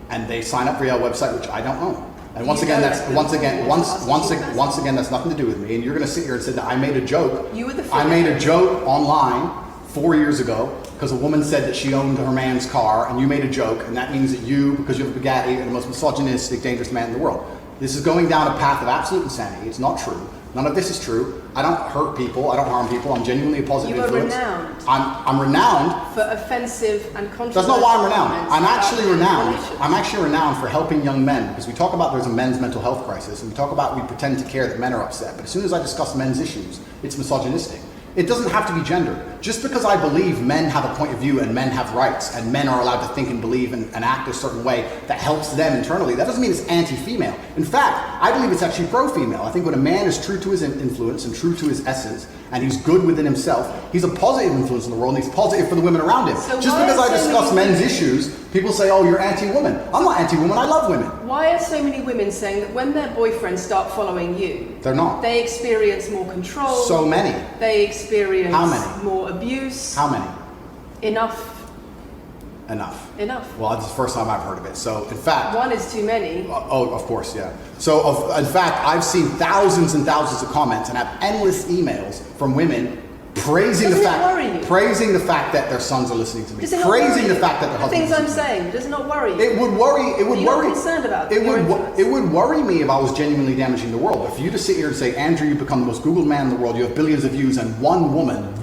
and they sign up for your website, which I don't own. And once You again, direct them to once again, that's nothing to do with me. And you're going to sit here and say that I made a joke. You were the I made a figurehead. joke online 4 years ago because a woman said that she owned her man's car, and you made a joke, and that means that you, because you have a Bugatti, are the most misogynistic, dangerous man in the world. This is going down a path of absolute insanity. It's not true. None of this is true. I don't hurt people. I don't harm people. I'm genuinely a positive You are influence. renowned. I'm renowned. For offensive and controversial That's not why I'm renowned. comments I'm about actually renowned. relations. I'm actually renowned for helping young men, because we talk about there's a men's mental health crisis, and we talk about we pretend to care that men are upset. But as soon as I discuss men's issues, it's misogynistic. It doesn't have to be gendered. Just because I believe men have a point of view and men have rights and men are allowed to think and believe and act a certain way that helps them internally, that doesn't mean it's anti-female. In fact, I believe it's actually pro-female. I think when a man is true to his influence and true to his essence, and he's good within himself, he's a positive influence in the world, and he's positive for the women around him. So Just why because are I so discuss many men's women- issues, people say, oh, you're anti-woman. I'm not anti-woman, I love women. Why are so many women saying that when their boyfriends start following you, They're not. they experience more control? So many. They experience How many? more abuse. How many? Enough. Enough. Well, this is the first time I've heard of it. So, in fact, One is too many. oh, of course, yeah. So, in fact, I've seen thousands and thousands of comments and have endless emails from women praising Doesn't the it fact, worry you? praising the fact that their sons are listening to me, Does it not praising worry the you? fact that their The husbands. things I'm listen to me. saying, does it not worry you? It would worry. It would You're not worry. concerned about it your would. influence? It would worry me if I was genuinely damaging the world. But for you to sit here and say, Andrew, you've become the most Googled man in the world. You have billions of views, and one woman,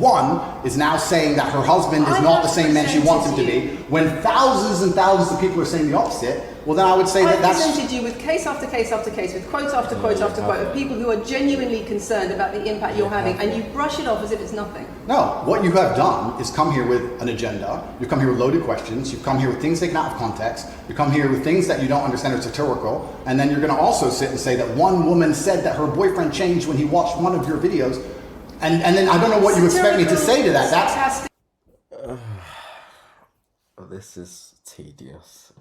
is now saying that her husband is I not have the same man she wants him to presented be. When thousands and thousands of people are saying the opposite, well, then I would say I that that's. presented you with case after case after case, with quote after quote you after quote of haven't. people who are genuinely concerned about the impact you're having, and you brush it off as if it's nothing. No, what you have done is come here with an agenda. You've come here with loaded questions. You've come here with things taken out of context. You come here with things that you don't understand are satirical. And then you're going to also sit and say that one woman said that her boyfriend changed when he watched one of your videos. And then I don't know what you expect me to say to that. That's Sarcastic. This is tedious.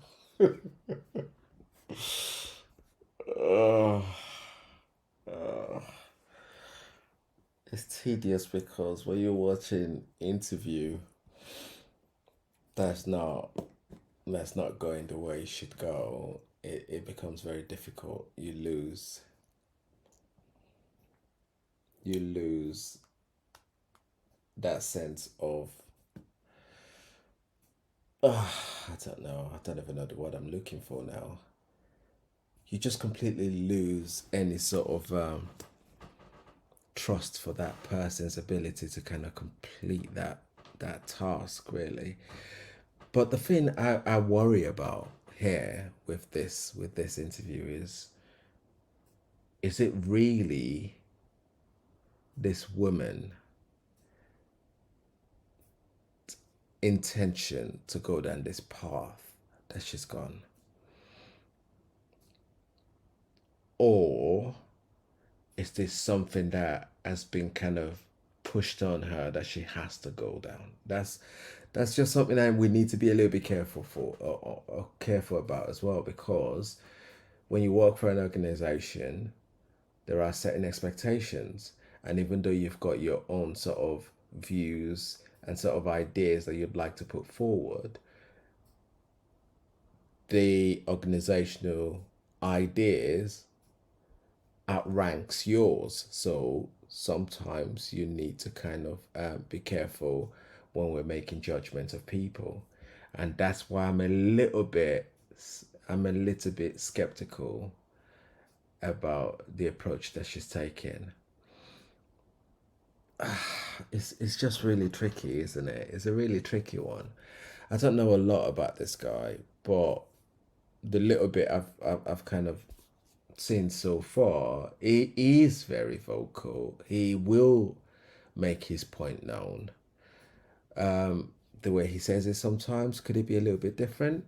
It's tedious because when you're watching interview, that's not going the way it should go. It becomes very difficult. You lose that sense of I don't know. I don't even know the word I'm looking for now. You just completely lose any sort of trust for that person's ability to kind of complete that task, really. But the thing I worry about here with this interview is it really this woman intention to go down this path that she's gone, or is this something that has been kind of pushed on her that she has to go down? That's just something that we need to be a little bit careful for or careful about as well, because when you work for an organization, there are certain expectations, and even though you've got your own sort of views and sort of ideas that you'd like to put forward, the organizational ideas outranks yours. So sometimes you need to kind of be careful when we're making judgments of people, and that's why I'm a little bit skeptical about the approach that she's taking. It's just really tricky, isn't it? It's a really tricky one. I don't know a lot about this guy, but the little bit I've kind of seen so far, he is very vocal. He will make his point known. The way he says it sometimes, could it be a little bit different?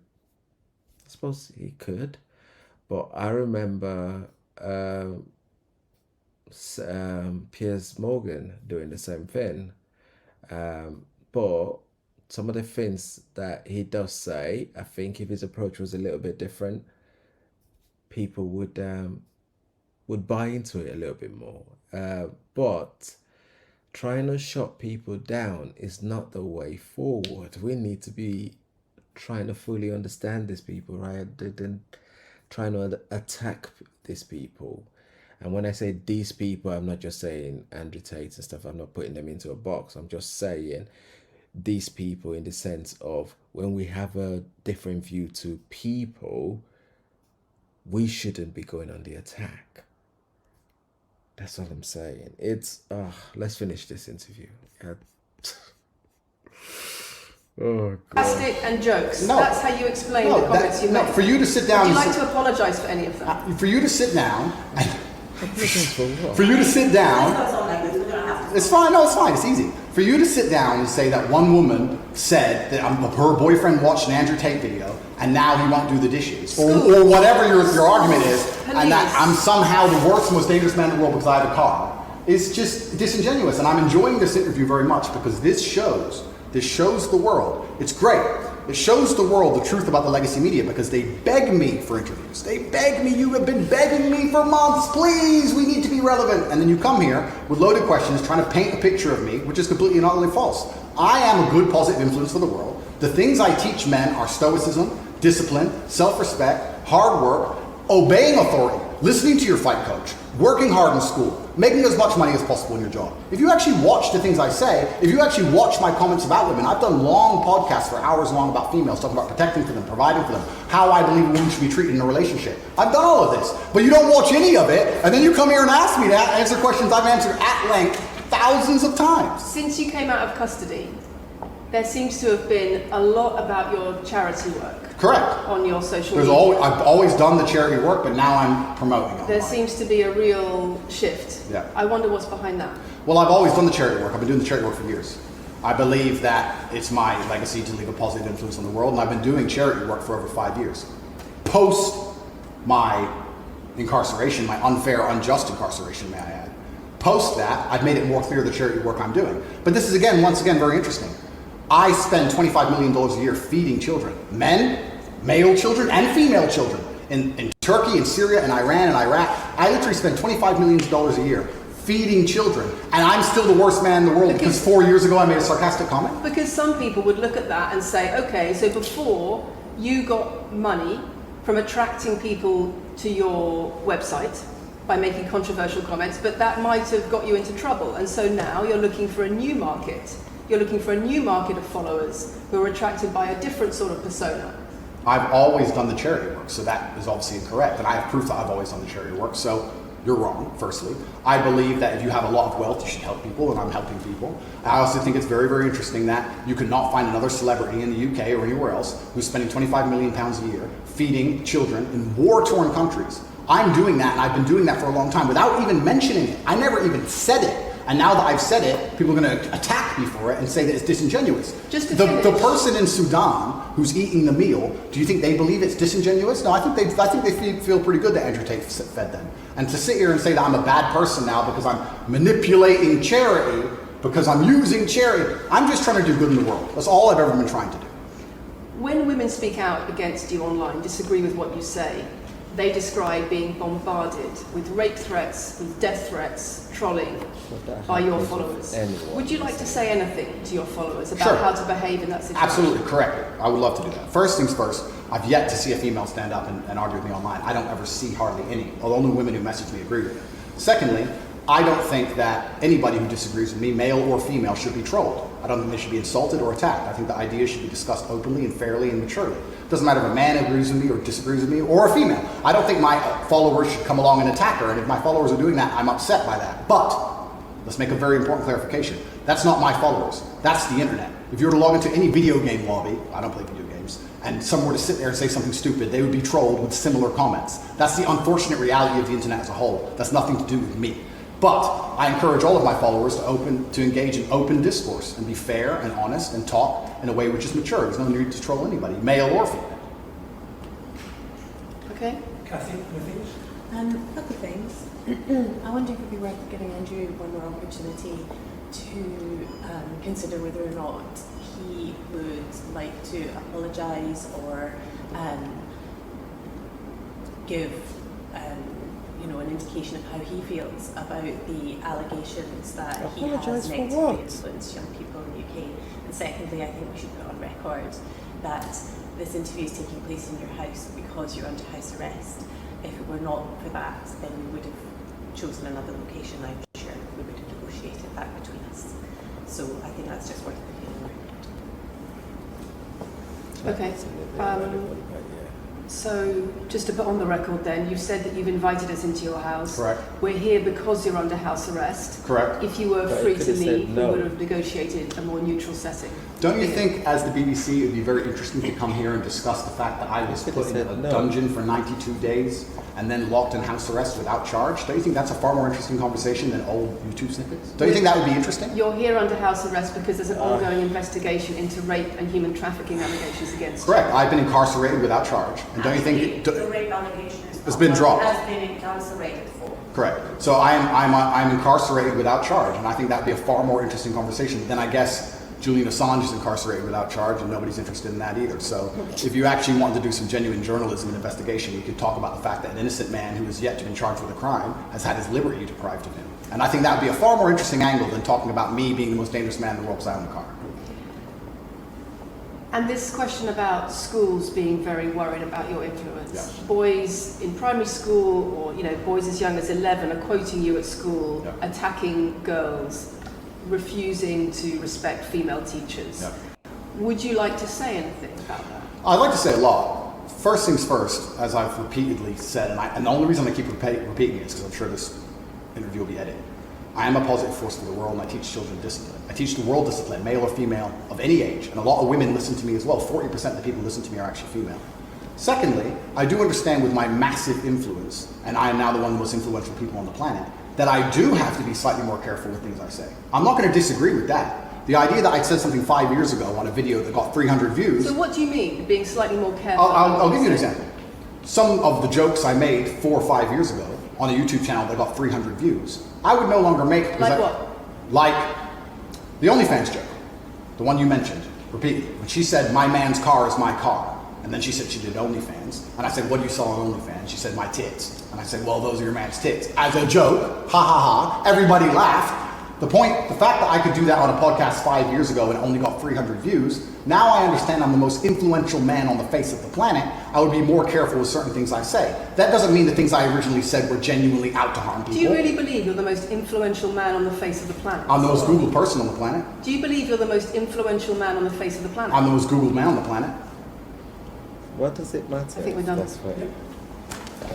I suppose he could, but I remember Piers Morgan doing the same thing. But some of the things that he does say, I think if his approach was a little bit different, people would buy into it a little bit more. But trying to shut people down is not the way forward. We need to be trying to fully understand these people, right? Than trying to attack these people. And when I say these people, I'm not just saying Andrew Tate and stuff. I'm not putting them into a box. I'm just saying these people in the sense of when we have a different view to people, we shouldn't be going on the attack. That's all I'm saying. Let's finish this interview. Oh, God. Sarcastic and jokes. No. That's how you explain the comments you no, made. for you to sit down. Would you and like to apologise for any of them? for you to sit down. For what? For you to sit down. It's not like this, we're gonna have to. It's fine. No, it's fine. It's easy. For you to sit down and say that one woman said that her boyfriend watched an Andrew Tate video and now he won't do the dishes, or whatever your argument is, and that I'm somehow the worst, most dangerous man in the world because I have a car, is just disingenuous. And I'm enjoying this interview very much because this shows the world. It's great. It shows the world the truth about the legacy media because they beg me for interviews. They beg me, you have been begging me for months, please, we need to be relevant. And then you come here with loaded questions trying to paint a picture of me, which is completely and utterly false. I am a good positive influence for the world. The things I teach men are stoicism, discipline, self-respect, hard work, obeying authority, listening to your fight coach, working hard in school, making as much money as possible in your job. If you actually watch the things I say, if you actually watch my comments about women, I've done long podcasts for hours long about females, talking about protecting for them, providing for them, how I believe a woman should be treated in a relationship. I've done all of this, but you don't watch any of it, and then you come here and ask me to answer questions I've answered at length thousands of times. Since you came out of custody, there seems to have been a lot about your charity work. Correct. On your social There's media. I've always done the charity work, but now I'm promoting it. There seems to be a real shift. Yeah. I wonder what's behind that. Well, I've always done the charity work. I've been doing the charity work for years. I believe that it's my legacy to leave a positive influence on the world, and I've been doing charity work for over 5 years. Post my incarceration, my unfair, unjust incarceration, may I add. Post that, I've made it more clear the charity work I'm doing. But this is, once again, very interesting. I spend $25 million a year feeding children. Men, male children, and female children. In Turkey, and Syria, and Iran, and Iraq. I literally spend $25 million a year feeding children. And I'm still the worst man in the world because 4 years ago I made a sarcastic comment? Because some people would look at that and say, okay, so before you got money from attracting people to your website by making controversial comments, but that might have got you into trouble. And so now you're looking for a new market. You're looking for a new market of followers who are attracted by a different sort of persona. I've always done the charity work, so that is obviously incorrect. And I have proof that I've always done the charity work, so you're wrong, firstly. I believe that if you have a lot of wealth, you should help people, and I'm helping people. I also think it's very, very interesting that you could not find another celebrity in the UK or anywhere else who's spending £25 million a year feeding children in war-torn countries. I'm doing that, and I've been doing that for a long time without even mentioning it. I never even said it. And now that I've said it, people are going to attack me for it and say that it's disingenuous. Just to the finish. person in Sudan who's eating the meal, do you think they believe it's disingenuous? No, I think they feel pretty good that Andrew Tate fed them. And to sit here and say that I'm a bad person now because I'm manipulating charity, because I'm using charity, I'm just trying to do good in the world. That's all I've ever been trying to do. When women speak out against you online, disagree with what you say, they describe being bombarded with rape threats, with death threats, trolling by your followers. Would you like to say anything to your followers about how to behave in that situation? Absolutely, correct. I would love to do that. First things first, I've yet to see a female stand up and argue with me online. I don't ever see hardly any. The only women who message me agree with it. Secondly, I don't think that anybody who disagrees with me, male or female, should be trolled. I don't think they should be insulted or attacked. I think the ideas should be discussed openly and fairly and maturely. It doesn't matter if a man agrees with me or disagrees with me, or a female. I don't think my followers should come along and attack her, and if my followers are doing that, I'm upset by that. But let's make a very important clarification. That's not my followers. That's the internet. If you were to log into any video game lobby, I don't play video games, and someone were to sit there and say something stupid, they would be trolled with similar comments. That's the unfortunate reality of the internet as a whole. That's nothing to do with me. But I encourage all of my followers to engage in open discourse and be fair and honest and talk in a way which is mature. There's no need to troll anybody, male or female. Okay. Kathy, anything? A couple of things. I wonder if it would be worth giving Andrew one more opportunity to consider whether or not he would like to apologise or give an indication of how he feels about the allegations that he has negatively influenced young people in the UK. And secondly, I think we should put on record that this interview is taking place in your house because you're under house arrest. If it were not for that, then we would have chosen another location. I'm sure we would have negotiated that between us. So I think that's just worth putting on record. Okay. So, just to put on the record then, you've said that you've invited us into your house. Correct. We're here because you're under house arrest. Correct. If you were But free you could to have said leave, no. we would have negotiated a more neutral setting. Don't you think, as the BBC, it would be very interesting to come here and discuss the fact that I was You could put have in a said no. dungeon for 92 days and then locked in house arrest without charge? Don't you think that's a far more interesting conversation than old YouTube snippets? Don't you think that would be interesting? You're here under house arrest because there's an ongoing investigation into rape and human trafficking allegations against you. Correct. I've been incarcerated without charge. And don't you think... The rape allegation is It's been dropped. has been incarcerated for. Correct. So I'm incarcerated without charge, and I think that'd be a far more interesting conversation than I guess Julian Assange is incarcerated without charge, and nobody's interested in that either. So if you actually wanted to do some genuine journalism and investigation, you could talk about the fact that an innocent man who is yet to be charged with a crime has had his liberty deprived of him. And I think that would be a far more interesting angle than talking about me being the most dangerous man in the world because I own a car. And this question about schools being very worried about your influence. Yes. Boys in primary school, or boys as young as 11, are quoting you at school, Yeah. attacking girls, refusing to respect female teachers. Yeah. Would you like to say anything about that? I'd like to say a lot. First things first, as I've repeatedly said, and the only reason I keep repeating it is because I'm sure this interview will be edited. I am a positive force for the world, and I teach children discipline. I teach the world discipline, male or female, of any age. And a lot of women listen to me as well. 40% of the people who listen to me are actually female. Secondly, I do understand with my massive influence, and I am now the one of the most influential people on the planet, that I do have to be slightly more careful with things I say. I'm not going to disagree with that. The idea that I said something 5 years ago on a video that got 300 views... So what do you mean, being slightly more careful? I'll give you an example. Some of the jokes I made 4 or 5 years ago on a YouTube channel that got 300 views, I would no longer make... Like what? Like the OnlyFans joke, the one you mentioned repeatedly. When she said, "My man's car is my car," and then she said she did OnlyFans, and I said, "What do you sell on OnlyFans?" She said, "My tits." And I said, "Well, those are your man's tits." As a joke, ha ha ha, everybody laughed. The fact that I could do that on a podcast 5 years ago and it only got 300 views, now I understand I'm the most influential man on the face of the planet. I would be more careful with certain things I say. That doesn't mean the things I originally said were genuinely out to harm people. Do you really believe you're the most influential man on the face of the planet? I'm the most Googled person on the planet. Do you believe you're the most influential man on the face of the planet? I'm the most Googled man on the planet. What does it matter? I think we're done. That's what.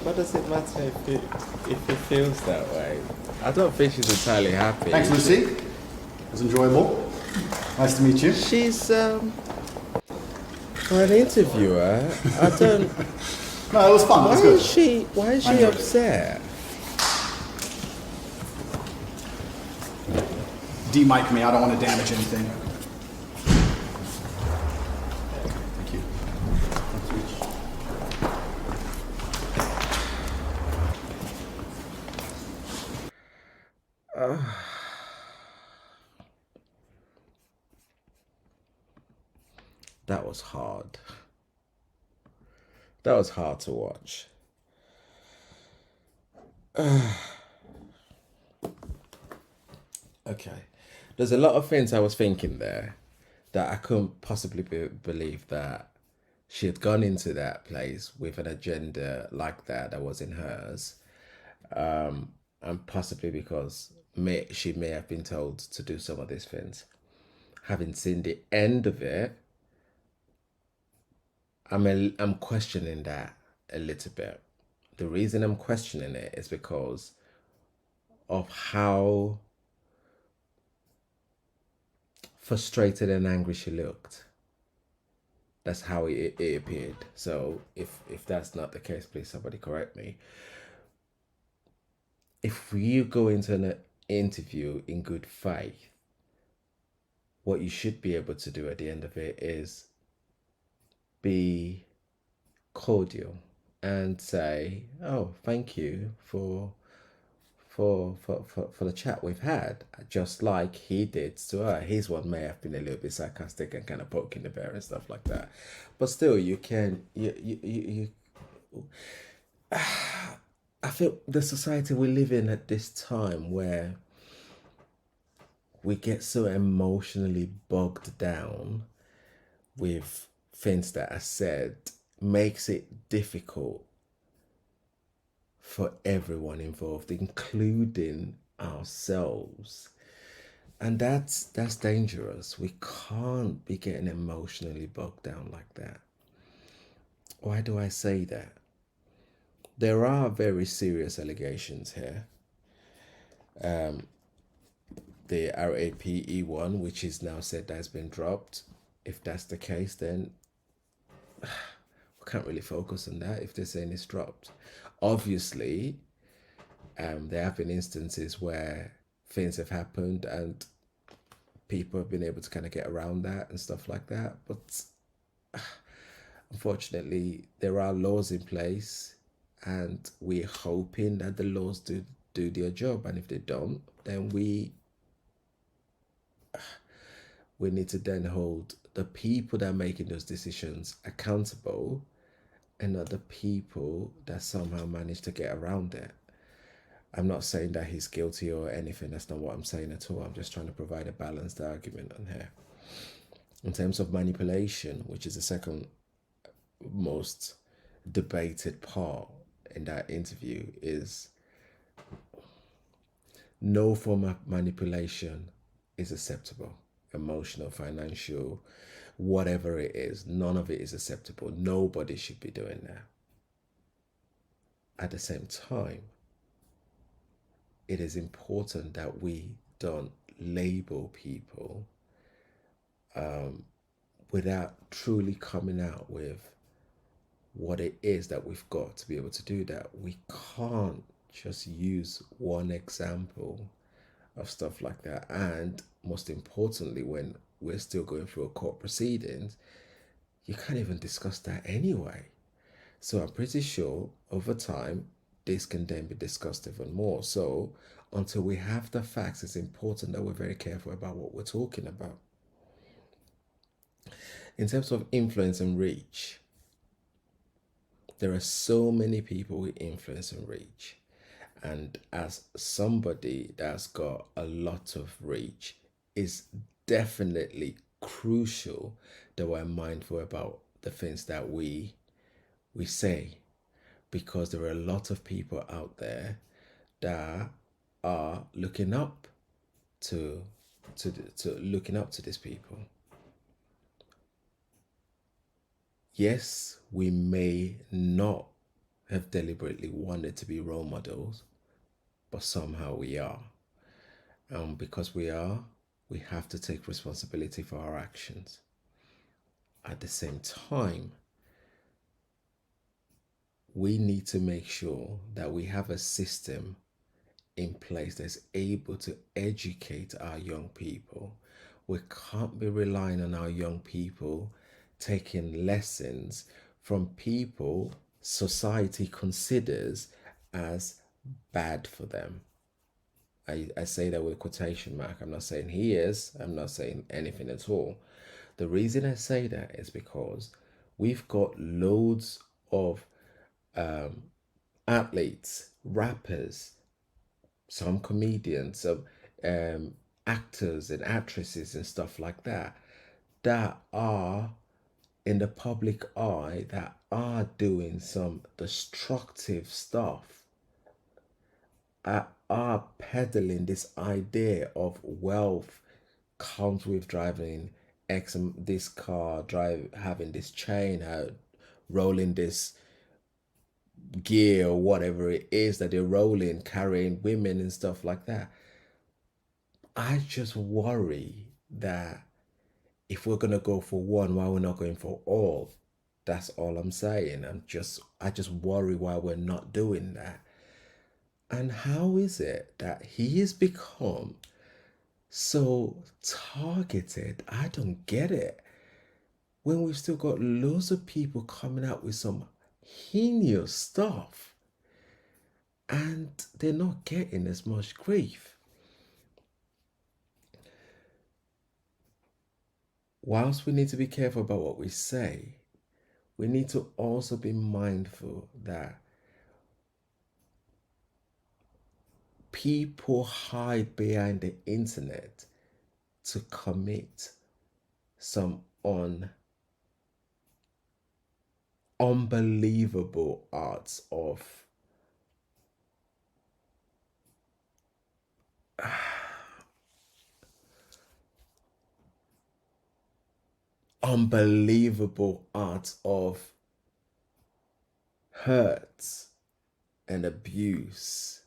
What does it matter if it feels that way? I don't think she's entirely happy. Thanks, Lucy. It was enjoyable. Nice to meet you. She's for an interviewer. I don't. No, it was fun. It was good. Why is I she enjoyed it. upset? De-mic me. I don't want to damage anything. Thank you. That was hard. That was hard to watch. Okay. There's a lot of things I was thinking there that I couldn't possibly believe that she had gone into that place with an agenda like that wasn't hers. And possibly because she may have been told to do some of these things. Having seen the end of it, I'm questioning that a little bit. The reason I'm questioning it is because of how frustrated and angry she looked. That's how it appeared. So if that's not the case, please somebody correct me. If you go into an interview in good faith, what you should be able to do at the end of it is be cordial and say, "Oh, thank you for the chat we've had," just like he did to her. His one may have been a little bit sarcastic and kind of poking the bear and stuff like that, but still, you can you I feel the society we live in at this time where we get so emotionally bogged down with things that are said makes it difficult for everyone involved, including ourselves. And that's dangerous. We can't be getting emotionally bogged down like that. Why do I say that? There are very serious allegations here. The RAPE one, which is now said that has been dropped. If that's the case, then we can't really focus on that if they're saying it's dropped. Obviously, there have been instances where things have happened and people have been able to kind of get around that and stuff like that. But unfortunately, there are laws in place, and we're hoping that the laws do their job. And if they don't, then we need to then hold the people that are making those decisions accountable, and not the people that somehow manage to get around it. I'm not saying that he's guilty or anything. That's not what I'm saying at all. I'm just trying to provide a balanced argument on here. In terms of manipulation, which is the second most debated part in that interview, is no form of manipulation is acceptable. Emotional, financial, whatever it is, none of it is acceptable. Nobody should be doing that. At the same time, it is important that we don't label people without truly coming out with what it is that we've got to be able to do that. We can't just use one example of stuff like that. And most importantly, when we're still going through a court proceedings, you can't even discuss that anyway. So I'm pretty sure over time, this can then be discussed even more. So until we have the facts, it's important that we're very careful about what we're talking about. In terms of influence and reach, there are so many people with influence and reach. And as somebody that's got a lot of reach, it's definitely crucial that we're mindful about the things that we say, because there are a lot of people out there that are looking up to these people. Yes, we may not have deliberately wanted to be role models, but somehow we are. And because we are, we have to take responsibility for our actions. At the same time, we need to make sure that we have a system in place that's able to educate our young people. We can't be relying on our young people taking lessons from people society considers as bad for them. I say that with a quotation mark. I'm not saying he is. I'm not saying anything at all. The reason I say that is because we've got loads of athletes, rappers, some comedians, some actors and actresses and stuff like that, that are in the public eye, that are doing some destructive stuff, are peddling this idea of wealth comes with driving this car, having this chain out, rolling this gear or whatever it is that they're rolling, carrying women and stuff like that. I just worry that if we're gonna go for one, why we're not going for all? That's all I'm saying. I just worry why we're not doing that. And how is it that he has become so targeted? I don't get it. When we've still got loads of people coming out with some heinous stuff and they're not getting as much grief. Whilst we need to be careful about what we say, we need to also be mindful that people hide behind the internet to commit some unbelievable acts of unbelievable acts of hurt and abuse.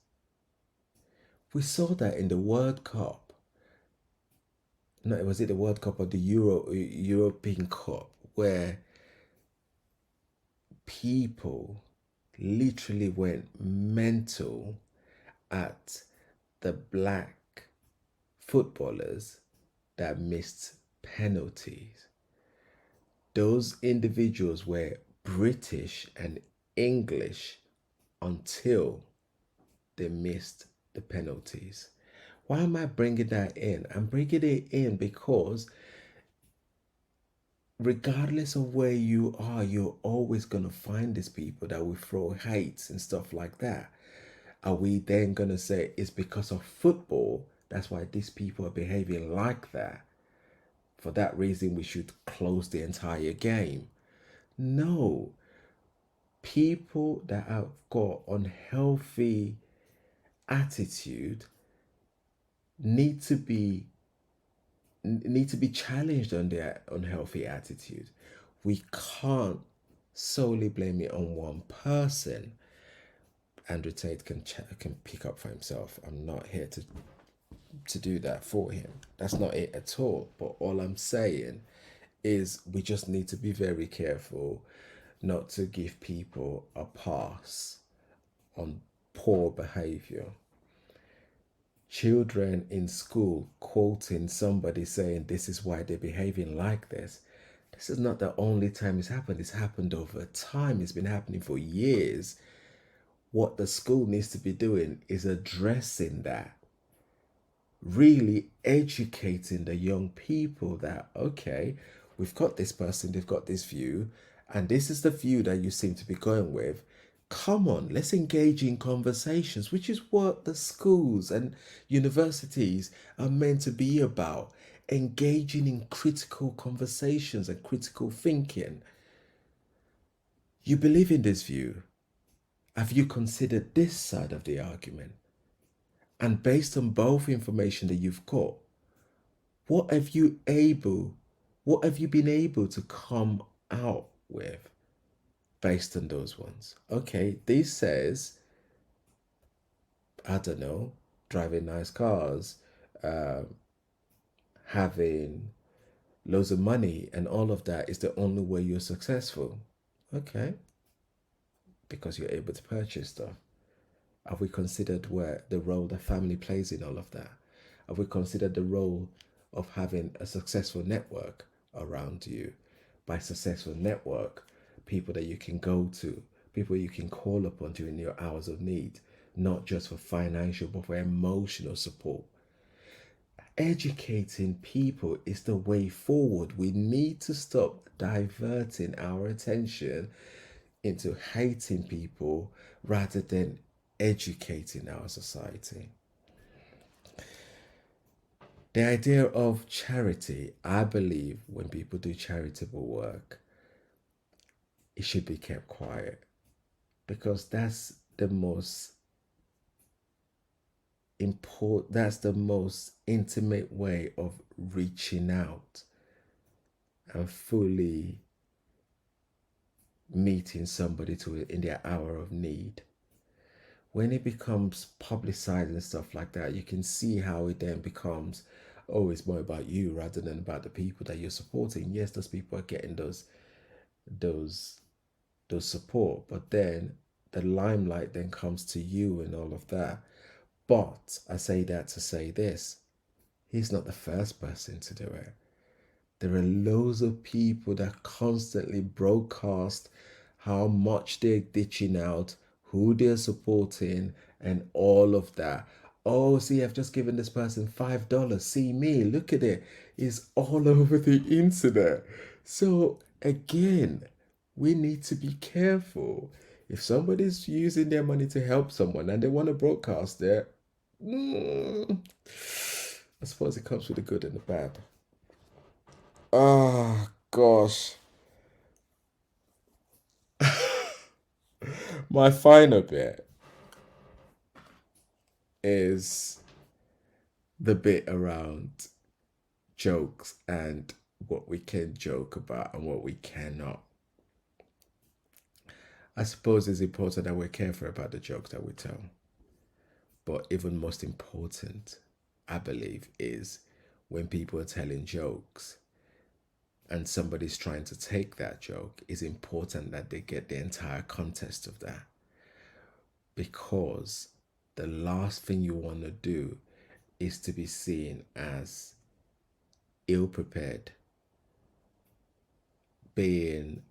We saw that in the World Cup. No, was it the World Cup or the European Cup, where people literally went mental at the black footballers that missed penalties. Those individuals were British and English until they missed the penalties. Why am I bringing that in? I'm bringing it in because regardless of where you are, you're always going to find these people that will throw hates and stuff like that. Are we then going to say it's because of football? That's why these people are behaving like that. For that reason, we should close the entire game. No. People that have got unhealthy attitude need to be challenged on their unhealthy attitude. We can't solely blame it on one person. Andrew Tate can pick up for himself. I'm not here to do that for him. That's not it at all. But all I'm saying is we just need to be very careful not to give people a pass on poor behavior. Children in school quoting somebody saying this is why they're behaving like this. This is not the only time it's happened. It's happened over time. It's been happening for years. What the school needs to be doing is addressing that. Really educating the young people that, okay, we've got this person, they've got this view, and this is the view that you seem to be going with. Come on, let's engage in conversations, which is what the schools and universities are meant to be about. Engaging in critical conversations and critical thinking. You believe in this view. Have you considered this side of the argument? And based on both information that you've got, what have you been able to come out with based on those ones? Okay, this says, I don't know, driving nice cars, having loads of money, and all of that is the only way you're successful. Okay, because you're able to purchase stuff. Have we considered where the role that family plays in all of that? Have we considered the role of having a successful network around you? By successful network, people that you can go to, people you can call upon during your hours of need, not just for financial, but for emotional support. Educating people is the way forward. We need to stop diverting our attention into hating people rather than educating our society. The idea of charity, I believe when people do charitable work, it should be kept quiet, because that's the most important, that's the most intimate way of reaching out and fully meeting somebody in their hour of need. When it becomes publicized and stuff like that, you can see how it then becomes, oh, it's more about you rather than about the people that you're supporting. Yes, those people are getting those support, but then the limelight then comes to you and all of that. But I say that to say this, he's not the first person to do it. There are loads of people that constantly broadcast how much they're ditching out, who they're supporting, and all of that. Oh, see, I've just given this person $5. See me, look at it. It's all over the internet. So again, we need to be careful. If somebody's using their money to help someone and they want to broadcast it, I suppose it comes with the good and the bad. Oh, gosh. My final bit is the bit around jokes and what we can joke about and what we cannot. I suppose it's important that we're careful about the jokes that we tell. But even most important, I believe, is when people are telling jokes and somebody's trying to take that joke, it's important that they get the entire context of that. Because the last thing you want to do is to be seen as ill prepared, being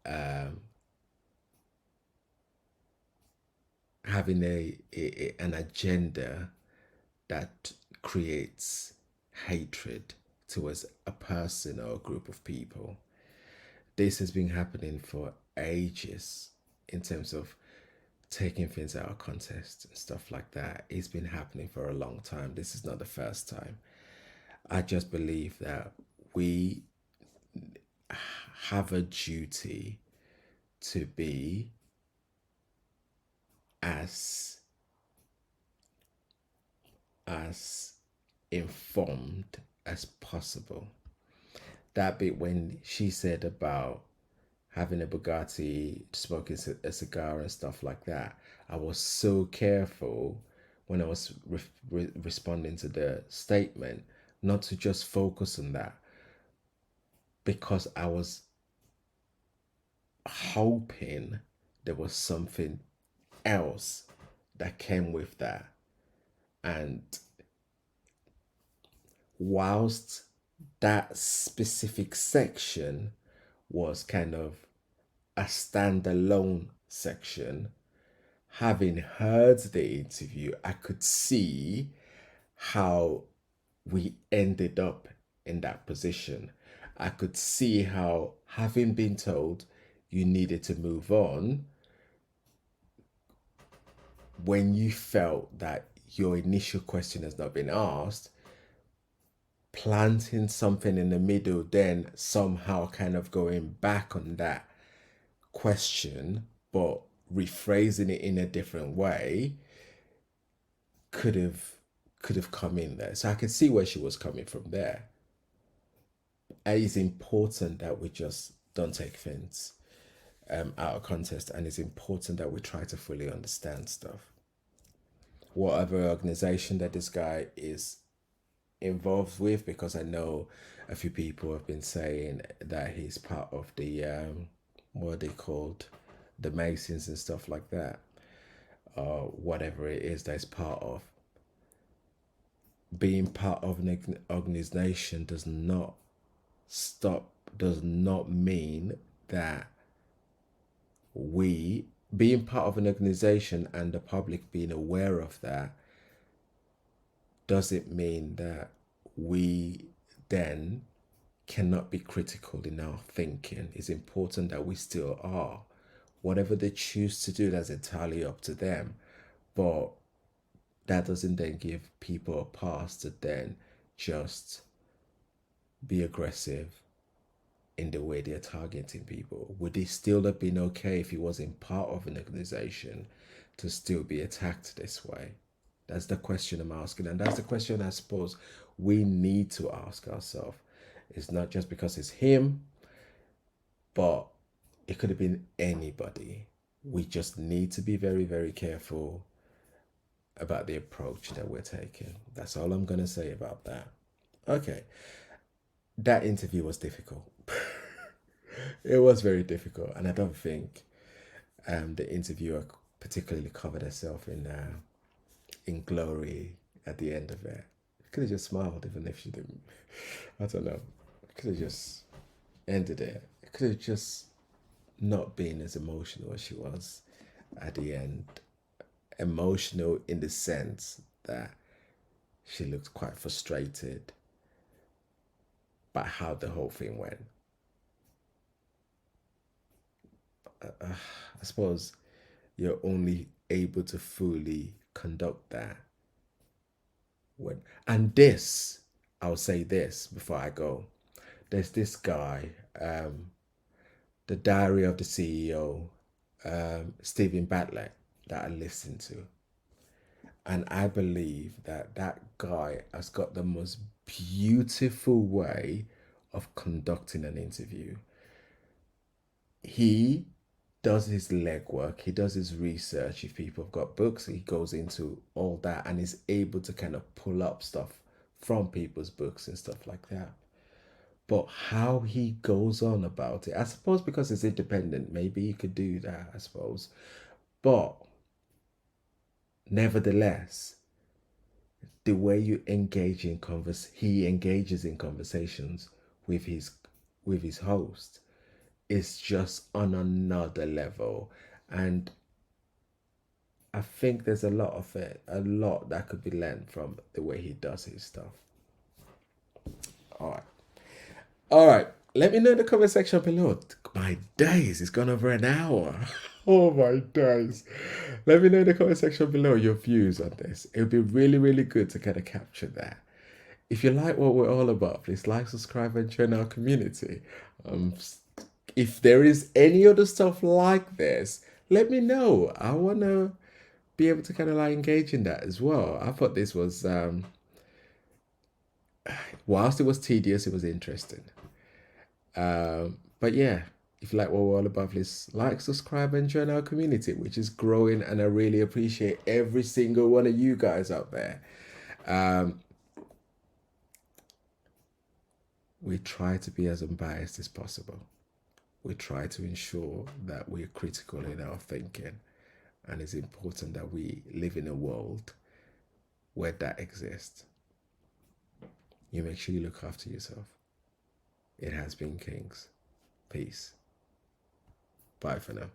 having an agenda that creates hatred towards a person or a group of people. This has been happening for ages in terms of taking things out of context and stuff like that. It's been happening for a long time. This is not the first time. I just believe that we have a duty to be as informed as possible. That bit when she said about having a Bugatti, smoking a cigar and stuff like that, I was so careful when I was responding to the statement not to just focus on that, because I was hoping there was something else that came with that. And whilst that specific section was kind of a standalone section, having heard the interview, I could see how we ended up in that position. I could see how, having been told you needed to move on, when you felt that your initial question has not been asked, planting something in the middle, then somehow kind of going back on that question, but rephrasing it in a different way, could have come in there. So I could see where she was coming from there. And it's important that we just don't take things out of context, and it's important that we try to fully understand stuff. Whatever organization that this guy is involved with, because I know a few people have been saying that he's part of the what are they called, the Masons and stuff like that, or whatever it is that is part of. Being part of an organization does not mean that we, being part of an organization and the public being aware of that, doesn't mean that we then cannot be critical in our thinking. It's important that we still are. Whatever they choose to do, that's entirely up to them. But that doesn't then give people a pass to then just be aggressive in the way they're targeting people. Would it still have been okay if he wasn't part of an organization to still be attacked this way? That's the question I'm asking, and that's the question I suppose we need to ask ourselves. It's not just because it's him, but it could have been anybody. We just need to be very, very careful about the approach that we're taking. That's all I'm going to say about that. Okay. That interview was difficult. It was very difficult, and I don't think the interviewer particularly covered herself in glory at the end of it. Could have just smiled even if she didn't. I don't know. Could have just ended it. It could have just not been as emotional as she was at the end. Emotional in the sense that she looked quite frustrated by how the whole thing went. I suppose you're only able to fully conduct that when, and this, I'll say this before I go. There's this guy, the Diary of the CEO, Stephen Bartlett, that I listen to. And I believe that that guy has got the most beautiful way of conducting an interview. He does his legwork, he does his research. If people have got books, he goes into all that and is able to kind of pull up stuff from people's books and stuff like that. But how he goes on about it, I suppose because it's independent, maybe he could do that, I suppose. But nevertheless, the way you engage in he engages in conversations with his host is just on another level. And I think there's a lot that could be learned from the way he does his stuff. All right. Let me know in the comment section below. My days, it's gone over an hour. Oh my days. Let me know in the comment section below your views on this. It would be really, really good to kind of capture that. If you like what we're all about, please like, subscribe, and join our community. If there is any other stuff like this, let me know. I want to be able to kind of like engage in that as well. I thought this was, whilst it was tedious, it was interesting. But yeah, if you like what we're all about, please like, subscribe, and join our community, which is growing, and I really appreciate every single one of you guys out there. We try to be as unbiased as possible. We try to ensure that we're critical in our thinking, and it's important that we live in a world where that exists. You make sure you look after yourself. It has been Kings. Peace. Bye for now.